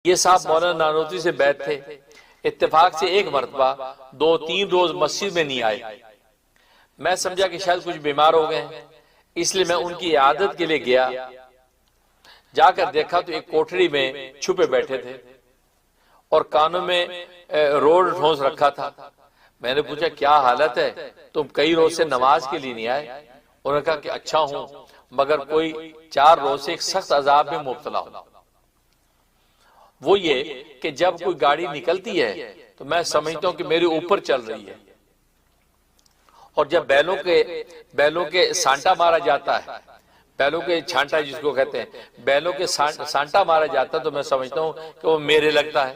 یہ صاحب مولانا نانوتوی سے بیعت تھے، اتفاق سے ایک مرتبہ 2-3 روز مسجد میں نہیں آئے۔ میں سمجھا کہ شاید کچھ بیمار ہو گئے، اس لیے میں ان کی عیادت کے لیے گیا۔ جا کر دیکھا تو ایک کوٹھری میں چھپے بیٹھے تھے اور کانوں میں روڑ ٹھونس رکھا تھا۔ میں نے پوچھا کیا حالت ہے، تم کئی روز سے نماز کے لیے نہیں آئے؟ انہوں نے کہا کہ اچھا ہوں، مگر کوئی 4 روز سے ایک سخت عذاب میں مبتلا ہوں۔ وہ یہ کہ جب کوئی گاڑی نکلتی ہے تو میں سمجھتا ہوں کہ میرے اوپر چل رہی ہے، اور جب بیلوں کے سانٹا مارا جاتا ہے، بیلوں کے چھانٹا جس کو کہتے ہیں، بیلوں کے سانٹا مارا جاتا ہے تو میں سمجھتا ہوں کہ وہ میرے لگتا ہے،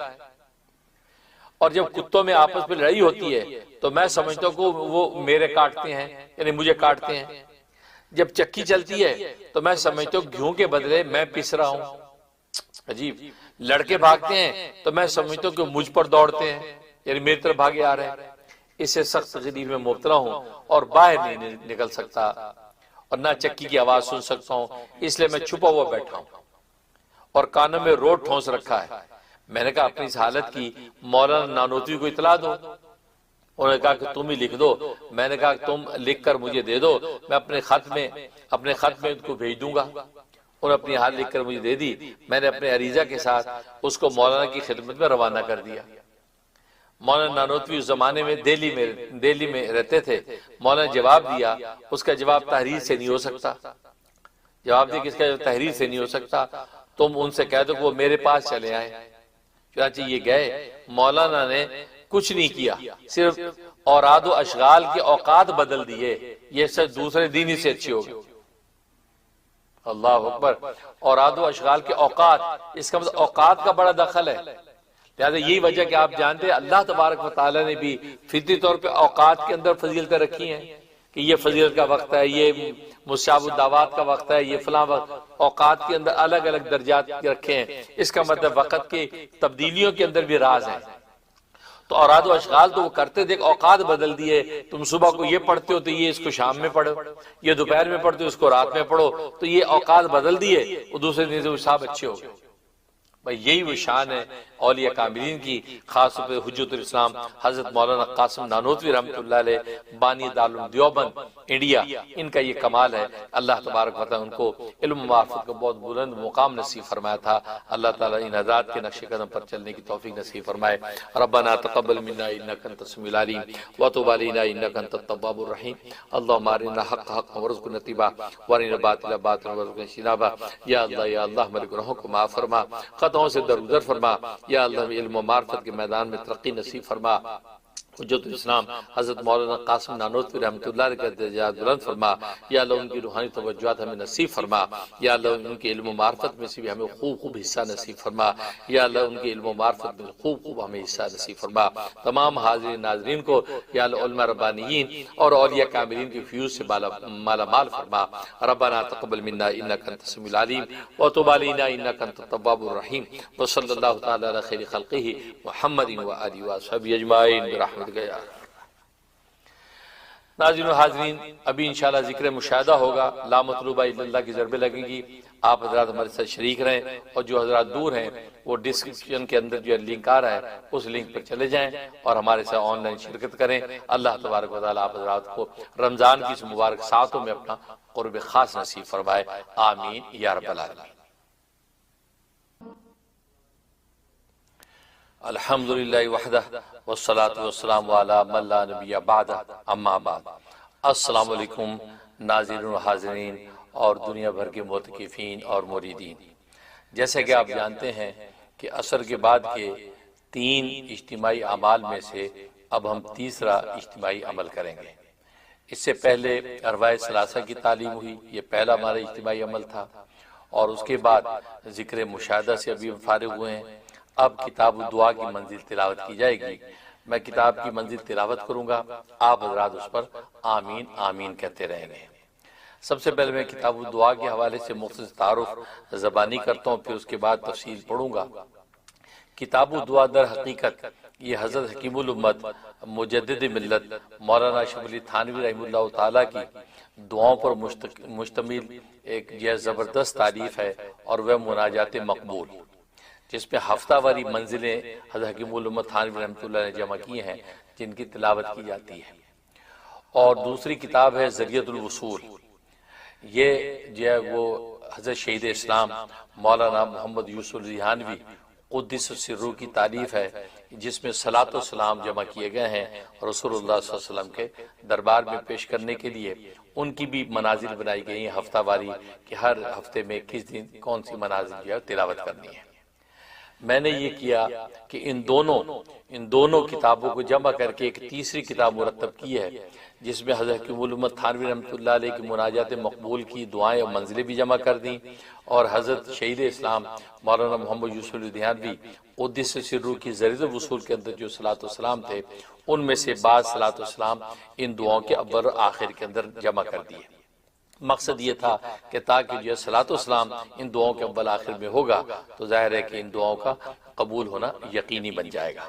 اور جب کتوں میں آپس میں لڑائی ہوتی ہے تو میں سمجھتا ہوں کہ وہ میرے کاٹتے ہیں، یعنی مجھے کاٹتے ہیں۔ جب چکی چلتی ہے تو میں سمجھتا ہوں گھیوں کے بدلے میں پس رہا ہوں۔ عجیب، لڑکے بھاگتے ہیں تو میں سمجھتا ہوں کہ مجھ پر دوڑتے ہیں، یعنی میری طرف بھاگے آ رہے ہیں۔ اس سے سخت تکلیف میں مبتلا ہوں اور باہر نہیں نکل سکتا، اور نہ چکی کی آواز سن سکتا ہوں، اس لیے میں چھپا ہوا بیٹھا ہوں اور کانوں میں روڑ ٹھونس رکھا ہے۔ میں نے کہا اپنی اس حالت کی مولانا نانوتوی کو اطلاع دو۔ انہوں نے کہا کہ تم ہی لکھ دو۔ میں نے کہا کہ تم لکھ کر مجھے دے دو، میں اپنے خط میں ان کو بھیج دوں گا۔ انہوں نے اپنی حال لکھ کر مجھے دے دی۔ میں نے اپنے عریضہ کے ساتھ اس کو مولانا کی خدمت میں روانہ کر دیا۔ مولانا نانوتوی اس زمانے میں دہلی میں رہتے تھے۔ مولانا نے جواب دیا، اس کا جواب تحریر سے نہیں ہو سکتا۔ جواب دیا کہ اس کا تحریر سے نہیں ہو سکتا، تم ان سے کہہ دو کہ وہ میرے پاس چلے آئیں۔ چنانچہ یہ گئے۔ مولانا نے کچھ نہیں کیا، صرف اوراد و اشغال کے اوقات بدل دیے۔ یہ سب دوسرے دین ہی سے اچھی ہو گئی۔ اللہ اکبر، اوراد و اشغال کے اوقات، اس کا مطلب اوقات کا بڑا دخل ہے۔ لہذا یہی وجہ کہ آپ جانتے ہیں اللہ تبارک و تعالیٰ نے بھی فطری طور پہ اوقات کے اندر فضیلتیں رکھی ہیں کہ یہ فضیلت کا وقت ہے، یہ مستجاب الدعوات کا وقت ہے، یہ فلاں وقت۔ اوقات کے اندر الگ الگ درجات رکھے ہیں، اس کا مطلب وقت کی تبدیلیوں کے اندر بھی راز ہے۔ تو اوراد و اشغال تو وہ کرتے تھے، اوقات بدل دیے۔ تم صبح کو یہ پڑھتے ہو تو یہ اس کو شام میں پڑھو، یہ دوپہر میں پڑھتے ہو اس کو رات میں پڑھو، تو یہ اوقات بدل دیے، وہ دوسرے دن سے وہ صاحب اچھے ہو گئے۔ بھائی یہی وہ شان ہے اولیاء کاملین کی، خاص طور پہ حجت الاسلام حضرت مولانا قاسم نانوتوی رحمۃ اللہ علیہ، بانی دارالعلوم دیوبند انڈیا، ان کا یہ کمال ہے۔ اللہ تبارک و تعالیٰ ان کو علم و معرفت کا بہت بلند مقام نصیب فرمایا تھا۔ اللہ تعالیٰ ان حضرات کے نقش قدم پر چلنے کی توفیق نصیب فرمائے۔ ربنا تقبل منا انک انت السمیع العلیم وتب علینا انک انت التواب الرحیم۔ اللهم ارنا الحق حقا وارزقنا اتباعه وارنا الباطل باطلا وارزقنا اجتنابه۔ یا اللہ یا اللہ ہمارے گناہوں کو معاف فرما، خطاؤں سے درگزر فرما۔ یا اللہ علم و معرفت کے میدان میں ترقی نصیب فرما۔ حجت الاسلام حضرت مولانا قاسم نانوتوی رحمۃ اللہ علیہ کا درجات بلند فرما۔ یا اللہ ان کی روحانی توجہات ہمیں نصیب فرما۔ یا اللہ ان کے علم و معرفت میں سے بھی ہمیں خوب حصہ نصیب فرما۔ یا اللہ ان کے علم و معرفت میں خوب ہمیں حصہ نصیب فرما۔ تمام حاضرین ناظرین کو یا اللہ علماء ربانیین اور اولیاء کاملین کی فیوز سے مالا مال فرما۔ ربنا تقبل منا انک انت السمیع العلیم وتب علینا انک انت التواب الرحیم۔ وصلی اللہ تعالی علی خیر خلقہ محمد وآلہ وصحبہ اجمعین برحمتک یا ناظرین و حاضرین۔ ابھی انشاءاللہ ذکر مشاہدہ ہوگا، لا مطلوبہ الا اللہ کی ضربیں لگیں گی۔ آپ حضرات ہمارے ساتھ شریک رہیں، اور جو حضرات دور ہیں وہ ڈسکرپشن کے اندر جو لنک آ رہا ہے اس لنک پر چلے جائیں اور ہمارے ساتھ آن لائن شرکت کریں۔ اللہ تبارک و تعالیٰ آپ حضرات کو رمضان کی اس مبارک ساعتوں میں اپنا قرب خاص نصیب فرمائے، آمین یا رب العالمین۔ الحمدللہ وحدہ والصلاة والسلام علی من لا نبی بعدہ، اما بعد۔ السلام علیکم ناظرین و حاضرین اور دنیا بھر کے معتکفین اور مریدین۔ جیسے کہ آپ جانتے ہیں کہ عصر کے بعد کے 3 اجتماعی اعمال میں سے اب ہم تیسرا اجتماعی عمل کریں گے۔ اس سے پہلے اربعہ ثلاثہ کی تعلیم ہوئی، یہ پہلا ہمارا اجتماعی عمل تھا، اور اس کے بعد ذکر مشاہدہ سے ابھی ہم فارغ ہوئے ہیں۔ اب کتاب الدعا کی منزل تلاوت کی جائے گی۔ میں کتاب کی منزل تلاوت کروں گا، آپ حضرات اس پر آمین آمین کہتے رہیں گے۔ سب سے پہلے میں کتاب الدعا کے حوالے سے مختصر تعارف زبانی کرتا ہوں، پھر اس کے بعد تفصیل پڑھوں گا۔ کتاب الدعا در حقیقت یہ حضرت حکیم الامت مجدد ملت مولانا اشرف علی تھانوی رحمہ اللہ تعالیٰ کی دعاؤں پر مشتمل ایک یہ زبردست تعریف ہے، اور وہ مناجات مقبول، جس میں ہفتہ واری منزلیں حضرت حکیم الامت تھانوی رحمۃ اللہ نے جمع کی ہیں جن کی تلاوت کی جاتی ہے. اور دوسری کتاب ہے ذریعۃ الوصول. یہ جو ہے وہ حضرت شہید اسلام مولانا محمد یوسف ریحانوی قدس سرہ کی تالیف ہے، جس میں صلاۃ و سلام جمع کیے گئے ہیں اور رسول اللہ صلی اللہ علیہ وسلم کے دربار میں پیش کرنے کے لیے ان کی بھی منازل بنائی گئی ہیں ہفتہ واری کہ ہر ہفتے میں کس دن کون سی منازل جو ہے تلاوت کرنی ہے. میں نے یہ کیا کہ ان دونوں کتابوں کو جمع کر کے ایک تیسری کتاب مرتب کی ہے جس میں حضرت حکیم الامت تھانوی رحمۃ اللہ علیہ کی مناجات مقبول کی دعائیں اور منزلیں بھی جمع کر دیں، اور حضرت شہید اسلام مولانا محمد یوسف ریحانوی قدس سرہ کی ذریعۃ الوصول کے اندر جو صلاۃ و سلام تھے ان میں سے بعض صلاۃ و سلام ان دعاؤں کے اول اور آخر کے اندر جمع کر دیے. مقصد یہ تھا کہ تاکہ جو صلاۃ و سلام ان دعاؤں کے اول آخر میں ہوگا تو ظاہر ہے کہ ان دعاؤں کا قبول ہونا یقینی بن جائے گا.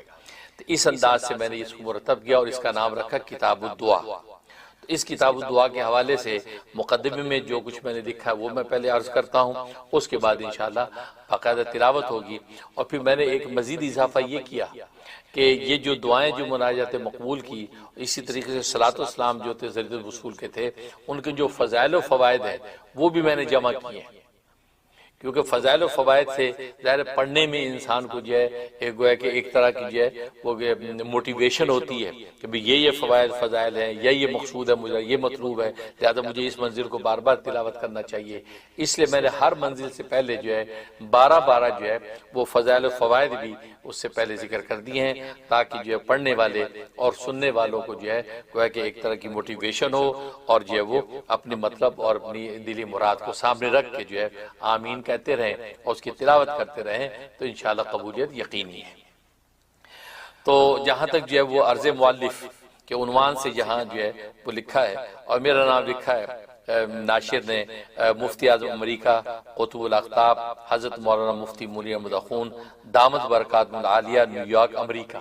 تو اس انداز سے میں نے اس کو مرتب کیا اور اس کا نام رکھا کتاب الدعا. تو اس کتاب الدعا کے حوالے سے مقدمے میں جو کچھ میں نے لکھا ہے وہ میں پہلے عرض کرتا ہوں، اس کے بعد انشاءاللہ باقاعدہ تلاوت ہوگی. اور پھر میں نے ایک مزید اضافہ یہ کیا کہ یہ جو دعائیں جو مناجات مقبول کی، اسی طریقے سے صلاۃ و سلام جو تھے ذریعۃ الوصول کے تھے، ان کے جو فضائل و فوائد ہیں وہ بھی میں نے جمع کیے ہیں. کیونکہ فضائل و فوائد سے ظاہر پڑھنے میں انسان کو جو ہے ایک گویا کہ ایک طرح کی جو ہے وہ موٹیویشن ہوتی ہے کہ بھی یہ فوائد فضائل ہیں، یہ مقصود ہے، مجھے یہ مطلوب ہے، لہذا مجھے اس منزل کو بار بار تلاوت کرنا چاہیے. اس لیے میں نے ہر منزل سے پہلے جو ہے 12 جو ہے وہ فضائل و فوائد بھی اس سے پہلے ذکر کر دیے ہیں تاکہ جو ہے پڑھنے والے اور سننے والوں کو جو ہے گویا کہ ایک طرح کی موٹیویشن ہو اور جو ہے وہ اپنی مطلب اور اپنی دلی مراد کو سامنے رکھ کے جو ہے آمین کہتے رہیں اور اس کی تلاوت کرتے رہیں تو انشاءاللہ قبولیت یقینی ہے. تو جہاں تک جو ہے وہ عرض مؤلف کے عنوان سے یہاں جو ہے وہ لکھا ہے اور میرا نام لکھا ہے ناشر نے مفتی اعظم امریکہ قطب الاقطاب حضرت مولانا مفتی منیر احمد اخون دامت برکاتہ العالیہ نیو یارک امریکہ.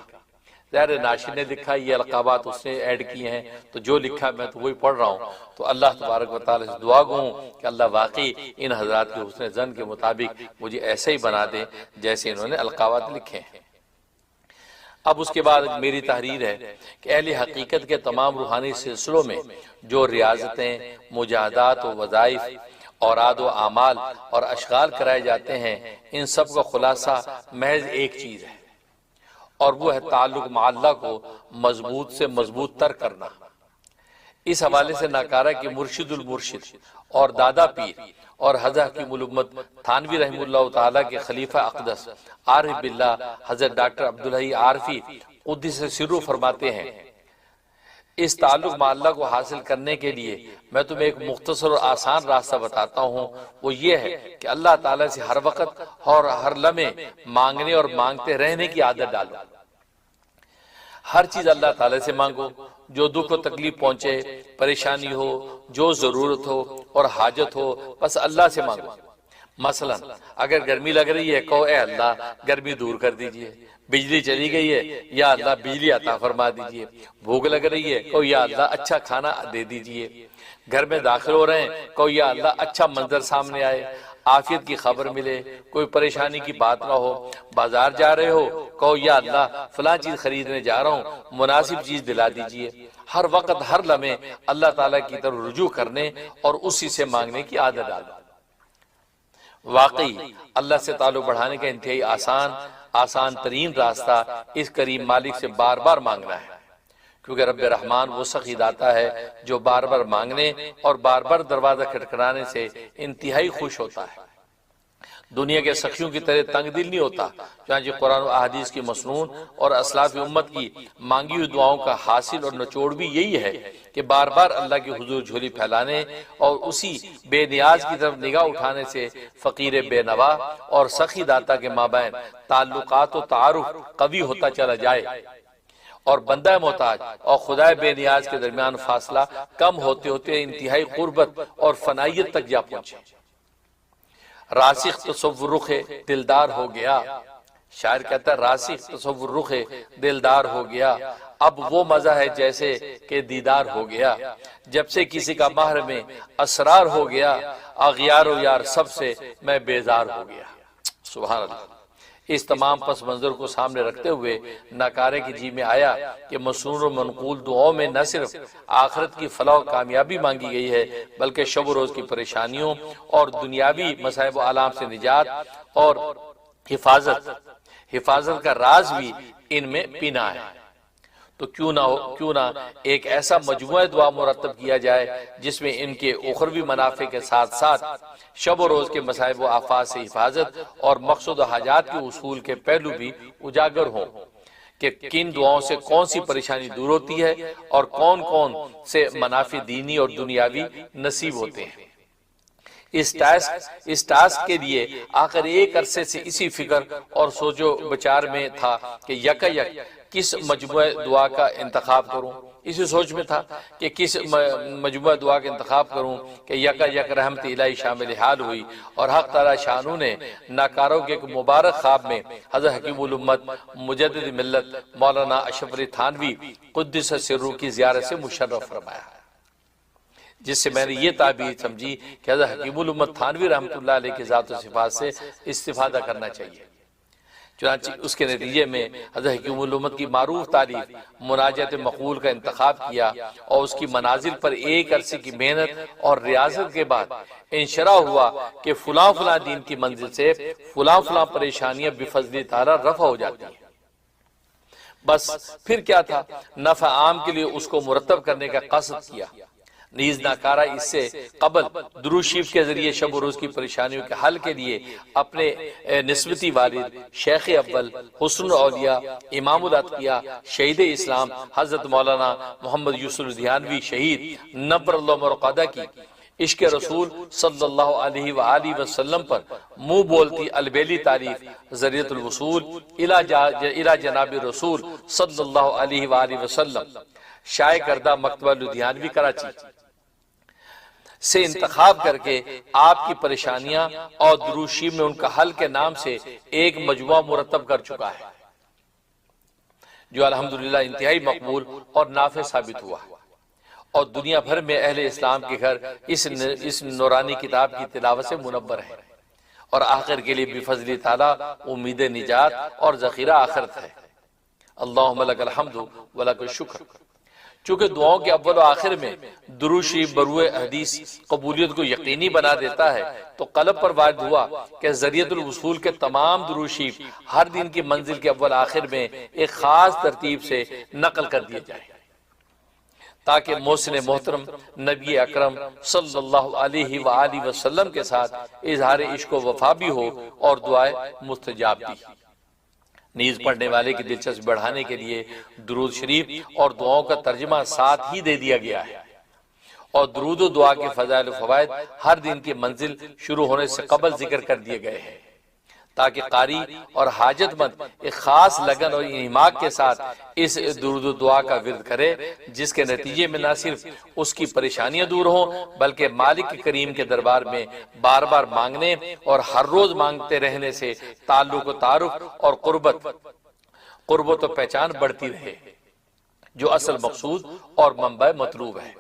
ظاہر ناشر نے لکھا، یہ القابات اس نے ایڈ کیے ہیں، تو جو لکھا میں تو وہی پڑھ رہا ہوں. تو اللہ تبارک و تعالی سے دعا گو ہوں کہ اللہ واقعی ان حضرات کے حسن ظن کے مطابق مجھے ایسے ہی بنا دے جیسے انہوں نے القابات لکھے ہیں. اب اس کے بعد میری تحریر ہے کہ اہل حقیقت کے تمام روحانی سلسلوں میں جو ریاضتیں، مجاہدات و وظائف، اوراد و اعمال اور اشغال کرائے جاتے ہیں، ان سب کا خلاصہ محض ایک چیز ہے اور وہ ہے تعلق مع اللہ کو مضبوط سے مضبوط تر کرنا. اس حوالے سے ناکارہ کہ مرشد المرشد اور دادا پیر اور حضرت حکیم الامت تھانوی رحمہ اللہ تعالیٰ کے خلیفہ اقدس عارف باللہ حضرت ڈاکٹر عبدالحی عارفی قدس سرہ فرماتے ہیں، اس تعلق مع اللہ کو حاصل کرنے کے لیے میں تمہیں ایک مختصر اور آسان راستہ بتاتا ہوں. وہ یہ ہے کہ اللہ تعالیٰ سے ہر وقت اور ہر لمحے مانگنے اور مانگتے رہنے کی عادت ڈالو. ہر چیز اللہ تعالیٰ سے مانگو، جو دکھ و تکلیف پہنچے، پریشانی ہو، جو ضرورت ہو اور حاجت ہو، بس اللہ سے مانگو. مثلا اگر گرمی لگ رہی ہے کہو اے اللہ گرمی دور کر دیجئے. بجلی چلی گئی ہے یا اللہ بجلی عطا فرما دیجئے. بھوک لگ رہی ہے کہو یا اللہ اچھا کھانا دے دیجئے. گھر میں داخل ہو رہے ہیں کہو یا اللہ اچھا منظر سامنے آئے، عافیت کی خبر ملے، کوئی پریشانی کی بات نہ ہو. بازار جا رہے ہو کہو یا اللہ فلاں چیز خریدنے جا رہا ہوں، مناسب چیز دلا دیجئے. ہر وقت ہر لمحے اللہ تعالیٰ کی طرف رجوع کرنے اور اسی سے مانگنے کی عادت ڈالو. واقعی اللہ سے تعلق بڑھانے کا انتہائی آسان ترین راستہ اس کریم مالک سے بار بار مانگنا ہے، کیونکہ رب رحمان وہ سخی داتا ہے جو بار بار مانگنے اور بار بار دروازہ کھٹکھٹانے سے انتہائی خوش ہوتا ہے. دنیا کے سخیوں کی طرح تنگ دل نہیں ہوتا. چنانچہ قرآن و احادیث کی مسنون اور اسلاف امت کی مانگی ہوئی دعاؤں کا حاصل اور نچوڑ بھی یہی ہے کہ بار بار اللہ کی حضور جھولی پھیلانے اور اسی بے نیاز کی طرف نگاہ اٹھانے سے فقیر بے نوا اور سخی داتا کے مابین تعلقات و تعارف قوی ہوتا چلا جائے اور بندہ محتاج اور خدا بے نیاز کے درمیان فاصلہ کم ہوتے ہوتے انتہائی قربت اور فنائیت تک جا پہنچے. راسخ تصور رخ دلدار ہو گیا. شاعر کہتا ہے راسخ تصور رخ دلدار ہو گیا، اب وہ مزہ ہے جیسے کہ دیدار ہو گیا. جب سے کسی کا مہر میں اسرار ہو گیا، اغیار و یار سب سے میں بیزار ہو گیا. سبحان اللہ. اس تمام پس منظر کو سامنے رکھتے ہوئے ناکارے کی جی میں آیا کہ مسنون و منقول دعاؤں میں نہ صرف آخرت کی فلاح و کامیابی مانگی گئی ہے بلکہ شب و روز کی پریشانیوں اور دنیاوی مصائب و آلام سے نجات اور حفاظت کا راز بھی ان میں پینا ہے۔ تو کیوں نہ ایک ایسا مجموعہ دعا مرتب کیا جائے جس میں ان کے اخروی منافع کے ساتھ ساتھ شب و روز کے مصائب و آفات سے حفاظت اور مقصود و حاجات کے اصول کے پہلو بھی اجاگر ہوں کہ کن دعاؤں سے کون سی پریشانی دور ہوتی ہے اور کون کون سے منافع دینی اور دنیاوی نصیب ہوتے ہیں۔ اس ٹاسک کے لیے آخر ایک عرصے سے اسی فکر اور سوچ و بچار میں تھا کہ یک کس مجموعہ دعا کا انتخاب کروں۔ اسی سوچ میں تھا کہ کس مجموعہ دعا کا انتخاب کروں کہ یک رحمت الہی شامل حال ہوئی اور حق تعالی شانو نے ناکاروں کے ایک مبارک خواب میں حضرت حکیم الامت مجدد ملت مولانا اشرف علی تھانوی قدس سرہ کی زیارت سے مشرف فرمایا، جس سے میں نے یہ تعبیر سمجھی کہ حضرت حکیم الامت تھانوی رحمۃ اللہ علیہ کی ذات و صفات سے استفادہ کرنا چاہیے۔ چنانچہ اس کے نتیجے میں حضرت حکیم الامت کی معروف تعریف مناجات مقبول کا انتخاب کیا اور اس کی منازل پر ایک عرصے کی محنت اور ریاضت کے بعد انشراح ہوا کہ فلاں دین کی منزل سے فلاں پریشانیاں بفضل تعالی رفع ہو جاتی ہیں۔ بس پھر کیا تھا، نفع عام کے لیے اس کو مرتب کرنے کا قصد کیا۔ نیز ناکارہ اس سے قبل درود شریف کے ذریعے شب و روز کی پریشانیوں کے حل کے لیے اپنے نسبتی والد شیخ اول حسن الاولیاء امام الاتقیاء شہید اسلام حضرت مولانا محمد یوسف الدھیانوی شہید نبر اللہ مرقدہ کی عشق رسول صلی اللہ علیہ وآلہ وسلم پر منہ بولتی البیلی تعریف ذریعۃ الوصول الی جناب رسول صلی اللہ علیہ وآلہ وسلم شائع کردہ مکتبہ لدھیانوی کراچی سے انتخاب کر کے آپ کی پریشانیاں اور درود شریف میں ان کا حل کے نام سے ایک مجموعہ مرتب کر چکا ہے، جو الحمدللہ انتہائی مقبول اور نافع ثابت ہوا اور دنیا بھر میں اہل اسلام کے گھر اس نورانی کتاب کی تلاوت سے منور ہے اور آخر کے لیے بفضل تعالی امید نجات اور ذخیرہ آخرت ہے۔ اللہم لک الحمد ولک الشکر۔ چونکہ دعاؤں کے اول و آخر میں درود شریف بروئے حدیث قبولیت کو یقینی بنا دیتا ہے، تو قلب پر وارد ہوا کہ ذریعۃ الوصول کے تمام درود شریف ہر دن کی منزل کے اول آخر میں ایک خاص ترتیب سے نقل کر دیا جائے تاکہ محسن محترم نبی اکرم صلی اللہ علیہ وآلہ وسلم کے ساتھ اظہار عشق و وفا بھی ہو اور دعائیں مستجاب بھی۔ نیز پڑھنے والے کی دلچسپی بڑھانے کے لیے درود شریف اور دعاؤں کا ترجمہ ساتھ ہی دے دیا گیا ہے اور درود و دعا کے فضائل و فوائد ہر دن کی منزل شروع ہونے سے قبل ذکر کر دیے گئے ہیں تاکہ قاری اور حاجت مند ایک خاص لگن اور انہماک کے ساتھ اس درود و دعا کا ورد کرے، جس کے نتیجے میں نہ صرف اس کی پریشانیاں دور ہوں بلکہ مالک کریم کے دربار میں بار بار مانگنے اور ہر روز مانگتے رہنے سے تعلق و تعارف اور قربت و پہچان بڑھتی رہے، جو اصل مقصود اور منبع مطلوب ہے۔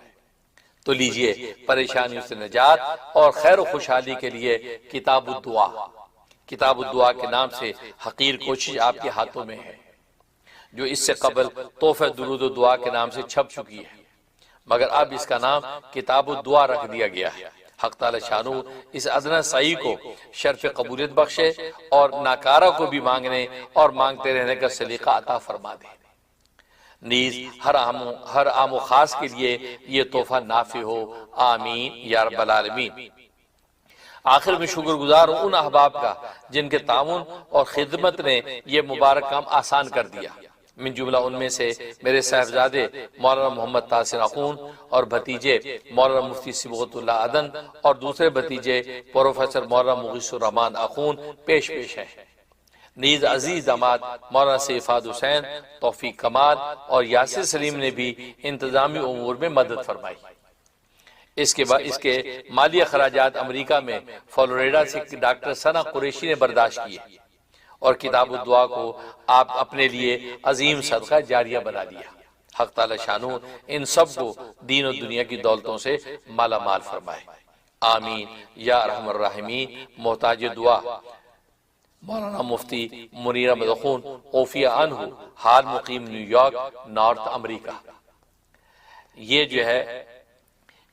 تو لیجئے پریشانیوں سے نجات اور خیر و خوشحالی کے لیے کتاب الدعا کے نام سے حقیر کوشش آپ کے ہاتھوں میں ہے، جو اس سے قبل تحفہ درود و دعا کے نام سے چھپ چکی ہے، مگر اب اس کا نام کتاب الدعا رکھ دیا گیا ہے۔ حق تعالی شانو اس ادنا سعی کو شرف قبولیت بخشے اور ناکارہ کو بھی مانگنے اور مانگتے رہنے کا سلیقہ عطا فرما دے۔ نیز ہر عام و خاص کے لیے یہ تحفہ نافع ہو، آمین یا رب العالمین۔ آخر میں شکر گزار ہوں ان احباب کا جن کے تعاون اور خدمت نے یہ مبارک کام آسان کر دیا۔ من جملہ ان میں سے میرے صاحبزادے مولانا محمد تحسین اخون اور بھتیجے مولانا مفتی صبغت اللہ عدن اور دوسرے بھتیجے پروفیسر مولانا مغیث الرحمان اخون پیش ہیں۔ نیز عزیز داماد مولانا سیفاد حسین، توفیق کمال اور یاسر سلیم نے بھی انتظامی امور میں مدد فرمائی۔ اس کے مالی اخراجات امریکہ میں فلوریڈا سے ڈاکٹر ثنا قریشی نے برداشت کیے اور کتاب الدعا کو آپ اپنے لیے عظیم صدقہ جاریہ بنا لیا۔ حق تعالی شانو ان سب کو دین و دنیا کی دولتوں سے مالا مال فرمائے، آمین یا ارحم الراحمین۔ محتاج دعا مولانا مفتی منیر احمد خون اوفیہ عنہ، حال مقیم نیو یارک، نارتھ امریکہ۔ یہ جو ہے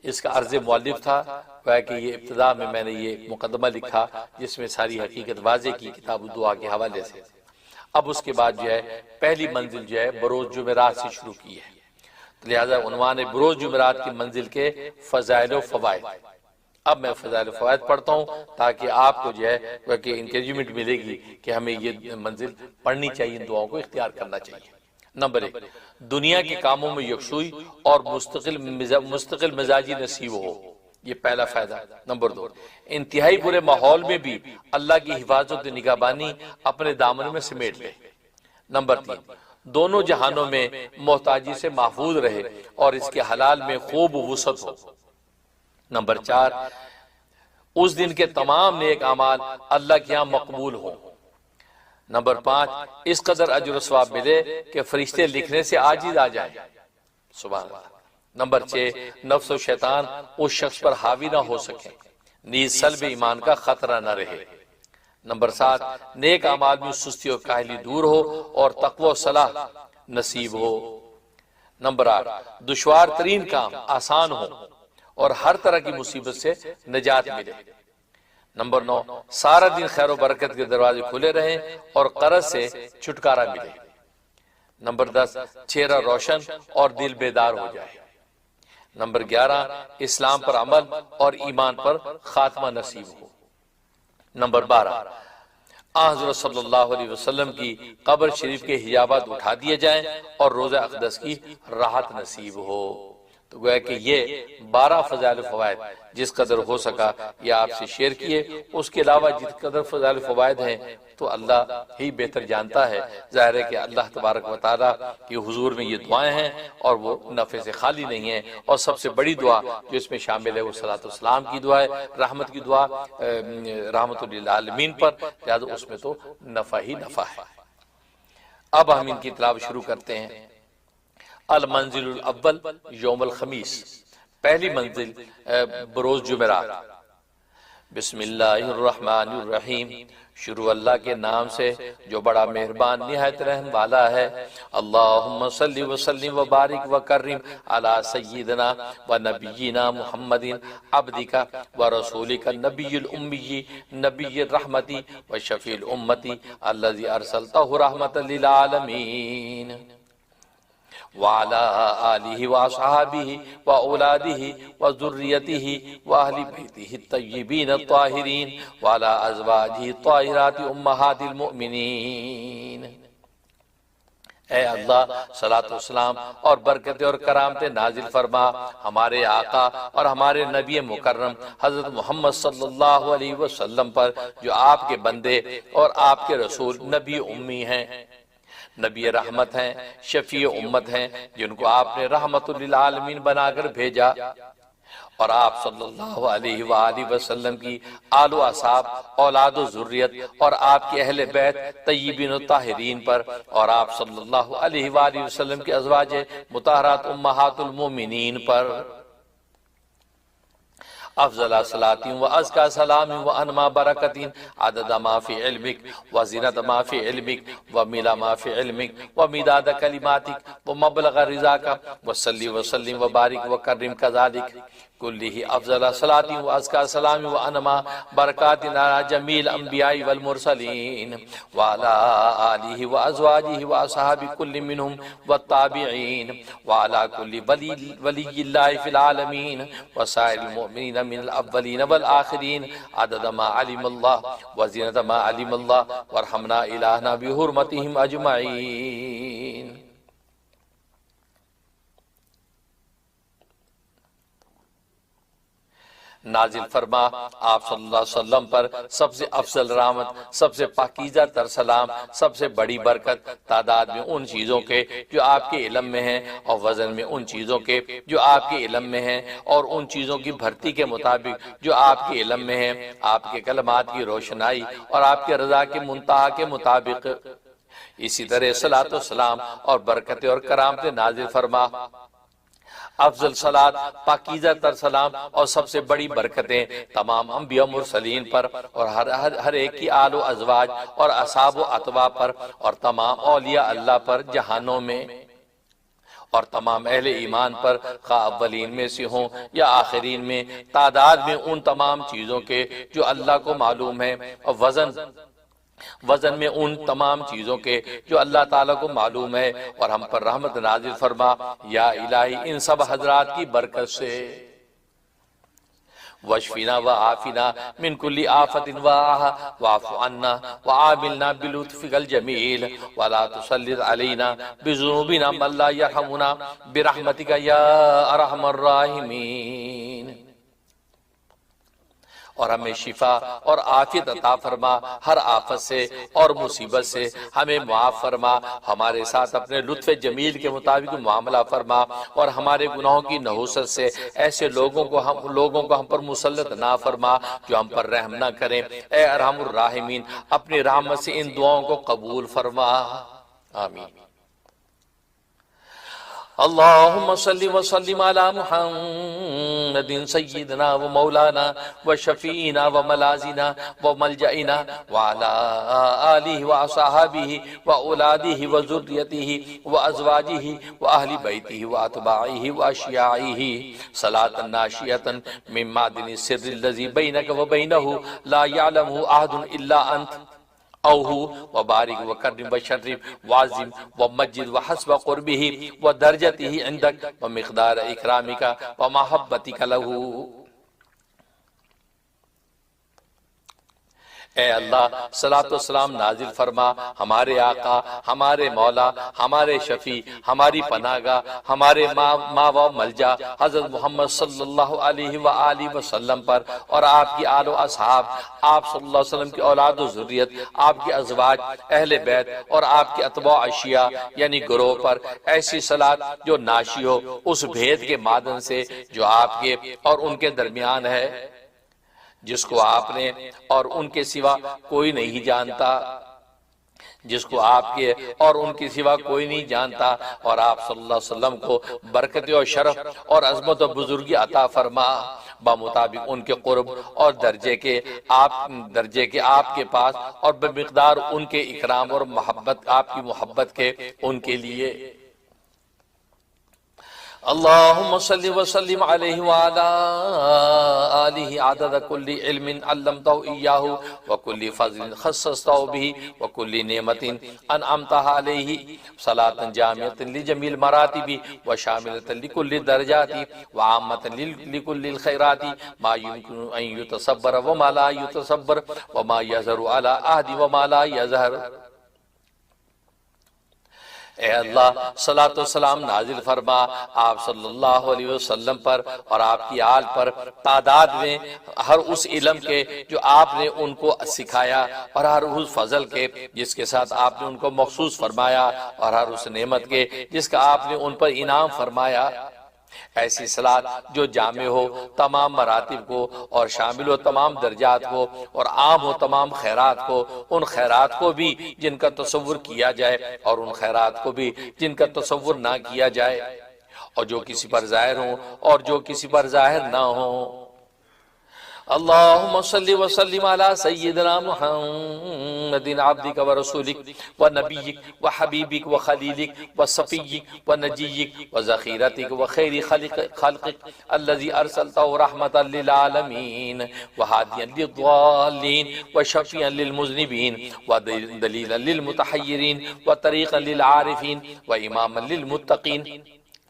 اس کا عرض مؤلف تھا، کہ یہ ابتدا میں نے یہ مقدمہ لکھا جس میں ساری حقیقت واضح کی کتاب الدعا کے حوالے سے۔ اب اس کے بعد جو ہے پہلی منزل جو ہے بروز جمعرات سے شروع کی ہے، لہذا عنوان ہے بروز جمعرات کی منزل کے فضائل و فوائد۔ اب میں فضائل و فوائد پڑھتا ہوں تاکہ آپ کو جو ہے کہ انکریجمنٹ ملے گی کہ ہمیں یہ منزل پڑھنی چاہیے، ان دعاؤں کو اختیار کرنا چاہیے۔ نمبر 1، دنیا کے کاموں میں یکسوئی اور مستقل مزاجی نصیب ہو، یہ پہلا فائدہ۔ نمبر 2، انتہائی برے ماحول میں بھی اللہ کی حفاظت و نگہبانی اپنے دامن میں سمیٹ لے۔ نمبر 3، دونوں جہانوں میں محتاجی سے محفوظ رہے اور اس کے حلال میں خوب وسعت ہو۔ نمبر 4، اس دن کے تمام نیک اعمال اللہ کے ہاں مقبول ہوں۔ نمبر 5، اس قدر اجر و ثواب ملے کہ فرشتے لکھنے سے عاجز آ جائیں، سبحان اللہ۔ نمبر 6، نفس و شیطان اس شخص پر حاوی نہ ہو سکے، نیز سلب ایمان کا خطرہ نہ رہے۔ نمبر 7، نیک اعمال میں سستی و کاہلی دور ہو اور تقوی و صلاح نصیب ہو۔ نمبر 8، دشوار ترین کام آسان ہو اور ہر طرح کی مصیبت سے نجات ملے۔ نمبر 9، سارا دن خیر و برکت کے دروازے کھلے رہیں اور قرض سے چھٹکارا ملے۔ نمبر 10، چہرہ روشن اور دل بیدار ہو جائے۔ نمبر 11، اسلام پر عمل اور ایمان پر خاتمہ نصیب ہو۔ نمبر 12، حضرت صلی اللہ علیہ وسلم کی قبر شریف کے حجابات اٹھا دیے جائیں اور روضہ اقدس کی راحت نصیب ہو۔ تو گویا کہ یہ 12 فضائل و فوائد جس قدر ہو سکا یہ آپ سے شیئر کیے۔ اس کے علاوہ جس قدر فضائل و فوائد ہیں تو اللہ ہی بہتر جانتا ہے۔ ظاہر ہے کہ اللہ تبارک و تعالیٰ کی حضور میں یہ دعائیں ہیں اور وہ نفع سے خالی نہیں ہیں، اور سب سے بڑی دعا جو اس میں شامل ہے وہ صلاۃ والسلام کی دعا ہے، رحمت کی دعا رحمت للعالمین پر، لہذا اس میں تو نفع ہی نفع ہے۔ اب ہم ان کی تلاوت شروع کرتے ہیں۔ المنزل الاول یوم الخمیس، پہلی منزل بروز جمعرات۔ بسم اللہ الرحمن الرحیم، شروع اللہ کے نام سے جو بڑا مہربان نہایت رحم والا ہے۔ اللہم صلی وسلم وبارک وکرم علی سیدنا و نبینا محمد عبدک و رسولک النبی الامی نبی الرحمت و شفیع الامتی الذی ارسلتہ رحمتا للعالمین، وعلى آلہ واصحابہ واولادہ وذریتہ واہل بیتہ الطیبین الطاہرین وعلى ازواجہ الطاہرات امہات المؤمنین۔ اے اللہ صلاۃ والسلام اور برکتیں اور کرامتیں نازل فرما ہمارے آقا اور ہمارے نبی مکرم حضرت محمد صلی اللہ علیہ وسلم پر، جو آپ کے بندے اور آپ کے رسول نبی امی ہیں، نبی رحمت ہیں، شفیع امت ہیں، جن کو آپ نے رحمت للعالمین بنا کر بھیجا، اور آپ صلی اللہ علیہ وآلہ وسلم کی آل و اصحاب، اولاد و ذریت اور آپ کے اہل بیت طیبین و طاہرین پر، اور آپ صلی اللہ علیہ وآلہ وسلم کے ازواج مطہرات امہات المومنین پر افضل صلاۃ و ازکا سلام و انما برکت عدد ما فی علمک و زینت ما فی علمک و ملا ما فی علمک و مداد کلماتک و مبلغ رضاک و صلی وسلم و بارک و کرم کذالک کلہ افضل صلاۃ و ازکا سلام و انما برکات علی جمیع الانبیاء والمرسلین وعلی آلہ و ازواجہ و اصحاب کل منہم والتابعین وعلی کل ولی اللہ فی العالمین وسائر المؤمنین من الاولین والآخرین عدد ما علم اللہ وزینت ما علم اللہ وارحمنا الہنا بحرمتہم اجمعین۔ نازل فرما آپ صلی اللہ علیہ وسلم پر سب سے افضل رحمت، سب سے پاکیزہ تر سلام، سب سے بڑی برکت، تعداد میں ان چیزوں کے جو آپ کے علم میں ہیں، اور وزن میں ان چیزوں کے جو آپ کے علم میں ہیں، اور ان چیزوں کی بھرتی کے مطابق جو آپ کے علم میں ہیں، آپ کے کلمات کی روشنائی اور آپ کے رضا کے منتہا کے مطابق۔ اسی طرح صلاۃ و سلام اور برکتیں اور کرامتیں نازل فرما افضل صلات، پاکیزہ تر سلام اور سب سے بڑی برکتیں تمام انبیاء مرسلین پر اور ہر ایک کی آل و ازواج اور اصحاب و اتباع پر اور تمام اولیاء اللہ پر جہانوں میں اور تمام اہل ایمان پر، خواہ اولین میں سے ہوں یا آخرین میں، تعداد میں ان تمام چیزوں کے جو اللہ کو معلوم ہے، اور وزن میں ان تمام چیزوں کے جو اللہ تعالیٰ کو معلوم ہے، اور ہم پر رحمت نازل فرما یا الہی ان سب حضرات کی برکت سے۔ واشفنا وعافنا من كل آفة واعف عنا وعاملنا بلطفك الجميل ولا تسلط علينا بذنوبنا من لا يرحمنا برحمتك يا ارحم الراحمين۔ اور ہمیں شفا اور عافیت عطا فرما ہر آفت سے اور مصیبت سے، ہمیں معاف فرما، ہمارے ساتھ اپنے لطف جمیل کے مطابق معاملہ فرما، اور ہمارے گناہوں کی نحوست سے ایسے لوگوں کو ہم پر مسلط نہ فرما جو ہم پر رحم نہ کریں۔ اے ارحم الراحمین، اپنی رحمت سے ان دعاؤں کو قبول فرما، آمین۔ اللهم صل وسلم على محمد سيدنا ومولانا وشفيعنا وملاذنا وملجأنا وعلى آله وأصحابه وأولاده وذريته وأزواجه وأهل بيته وأتباعه وأشياعه صلاة ناشئة من معدن السر الذي بينك وبينه لا يعلمه أحد إلا أنت، اوہو وبارک وکرم وشرف وعظم ومجد وحسب قربه ودرجته عندك ومقدار اکرامك ومحبتك له۔ اے اللہ، صلاۃ والسلام نازل فرما ہمارے آقا، ہمارے مولا، ہمارے شفیع، ہماری پناہ گاہ، ہمارے ماوا ملجا حضرت محمد صلی اللہ علیہ وآلہ وسلم پر، اور آپ کی آل و اصحاب، آپ صلی اللہ علیہ وسلم کی اولاد و ذریت، آپ کے ازواج، اہل بیت اور آپ کے اتباع اشیاء یعنی گروہ پر ایسی صلاۃ جو ناشی ہو اس بھید کے معدن سے جو آپ کے اور ان کے درمیان ہے، جس کو آپ نے اور ان کے سوا کوئی نہیں جانتا، جس کو آپ کے اور ان کے سوا کوئی نہیں جانتا، اور آپ صلی اللہ علیہ وسلم کو برکت و شرف اور عظمت و بزرگی عطا فرما بمطابق ان کے قرب اور درجے کے آپ کے پاس، اور بمقدار ان کے اکرام اور محبت، آپ کی محبت کے ان کے لیے۔ اللهم صل وسلم عليه وعلى آله عدد كل علم علمته إياه وكل فضل خصصته به وكل نعمة أنعمتها عليه صلاة جامعة لجميع المراتب وشاملة لكل الدرجات وعامة لكل الخيرات ما يمكن أن يتصبر وما لا يتصبر وما يظهر على أحد وما لا يظهر۔ اے اللہ، صلاۃ والسلام نازل فرما آپ صلی اللہ علیہ وسلم پر اور آپ کی آل پر، تعداد میں ہر اس علم کے جو آپ نے ان کو سکھایا، اور ہر اس فضل کے جس کے ساتھ آپ نے ان کو مخصوص فرمایا، اور ہر اس نعمت کے جس کا آپ نے ان پر انعام فرمایا۔ ایسی صلاۃ جو جامع ہو تمام مراتب کو اور شامل ہو تمام درجات کو اور عام ہو تمام خیرات کو، ان خیرات کو بھی جن کا تصور کیا جائے اور ان خیرات کو بھی جن کا تصور نہ کیا جائے، اور جو کسی پر ظاہر ہوں اور جو کسی پر ظاہر نہ ہوں۔ اللهم صل وسلم على سيدنا محمد عبدك ورسولك ونبيك وحبيبك وخليلك وصفيك ونجيك وذخيرتك وخير خلقك الذي أرسلته رحمة للعالمين وهاديا للضالين وشفيا للمذنبين ودليلا للمتحيرين وطريقا للعارفين وإماما للمتقين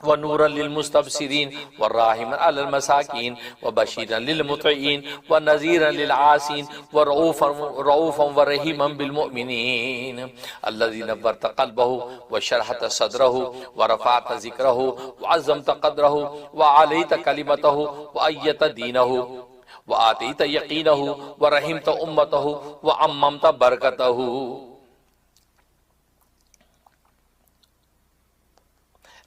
ونورا للمستبصرين والراحما على المساكين وبشيرا للمطيعين ونذيرا للعاسين ورؤوفا ورحيما بالمؤمنين الذي نورت قلبه وشرحت صدره ورفعت ذكره وعظمت قدره وعليت كلمته وأيدت دينه وآتيت يقينه ورحمت أمته وعممت بركته۔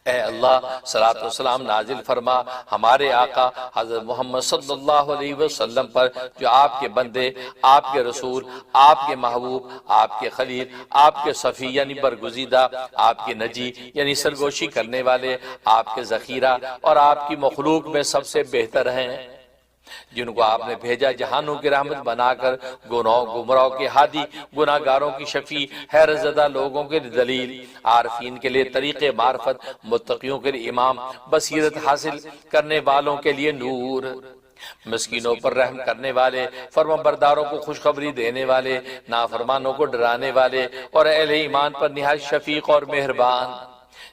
اے اللہ صلاۃ و سلام نازل فرما ہمارے آقا حضرت محمد صلی اللہ علیہ وسلم پر، جو آپ کے بندے، آپ کے رسول، آپ کے محبوب، آپ کے خلیل، آپ کے صفی یعنی برگزیدہ، آپ کے نجی یعنی سرگوشی کرنے والے، آپ کے ذخیرہ اور آپ کی مخلوق میں سب سے بہتر ہیں، جن کو آپ نے بھیجا جہانوں کی رحمت بنا کر، گمراہوں کے ہادی، گناہ گاروں کی شفیع، حیرت زدہ لوگوں کے دلیل، عارفین کے لیے طریق معرفت، متقیوں کے لیے امام، بصیرت حاصل کرنے والوں کے لیے نور، مسکینوں پر رحم کرنے والے، فرما برداروں کو خوشخبری دینے والے، نافرمانوں کو ڈرانے والے، اور اہل ایمان پر نہایت شفیق اور مہربان،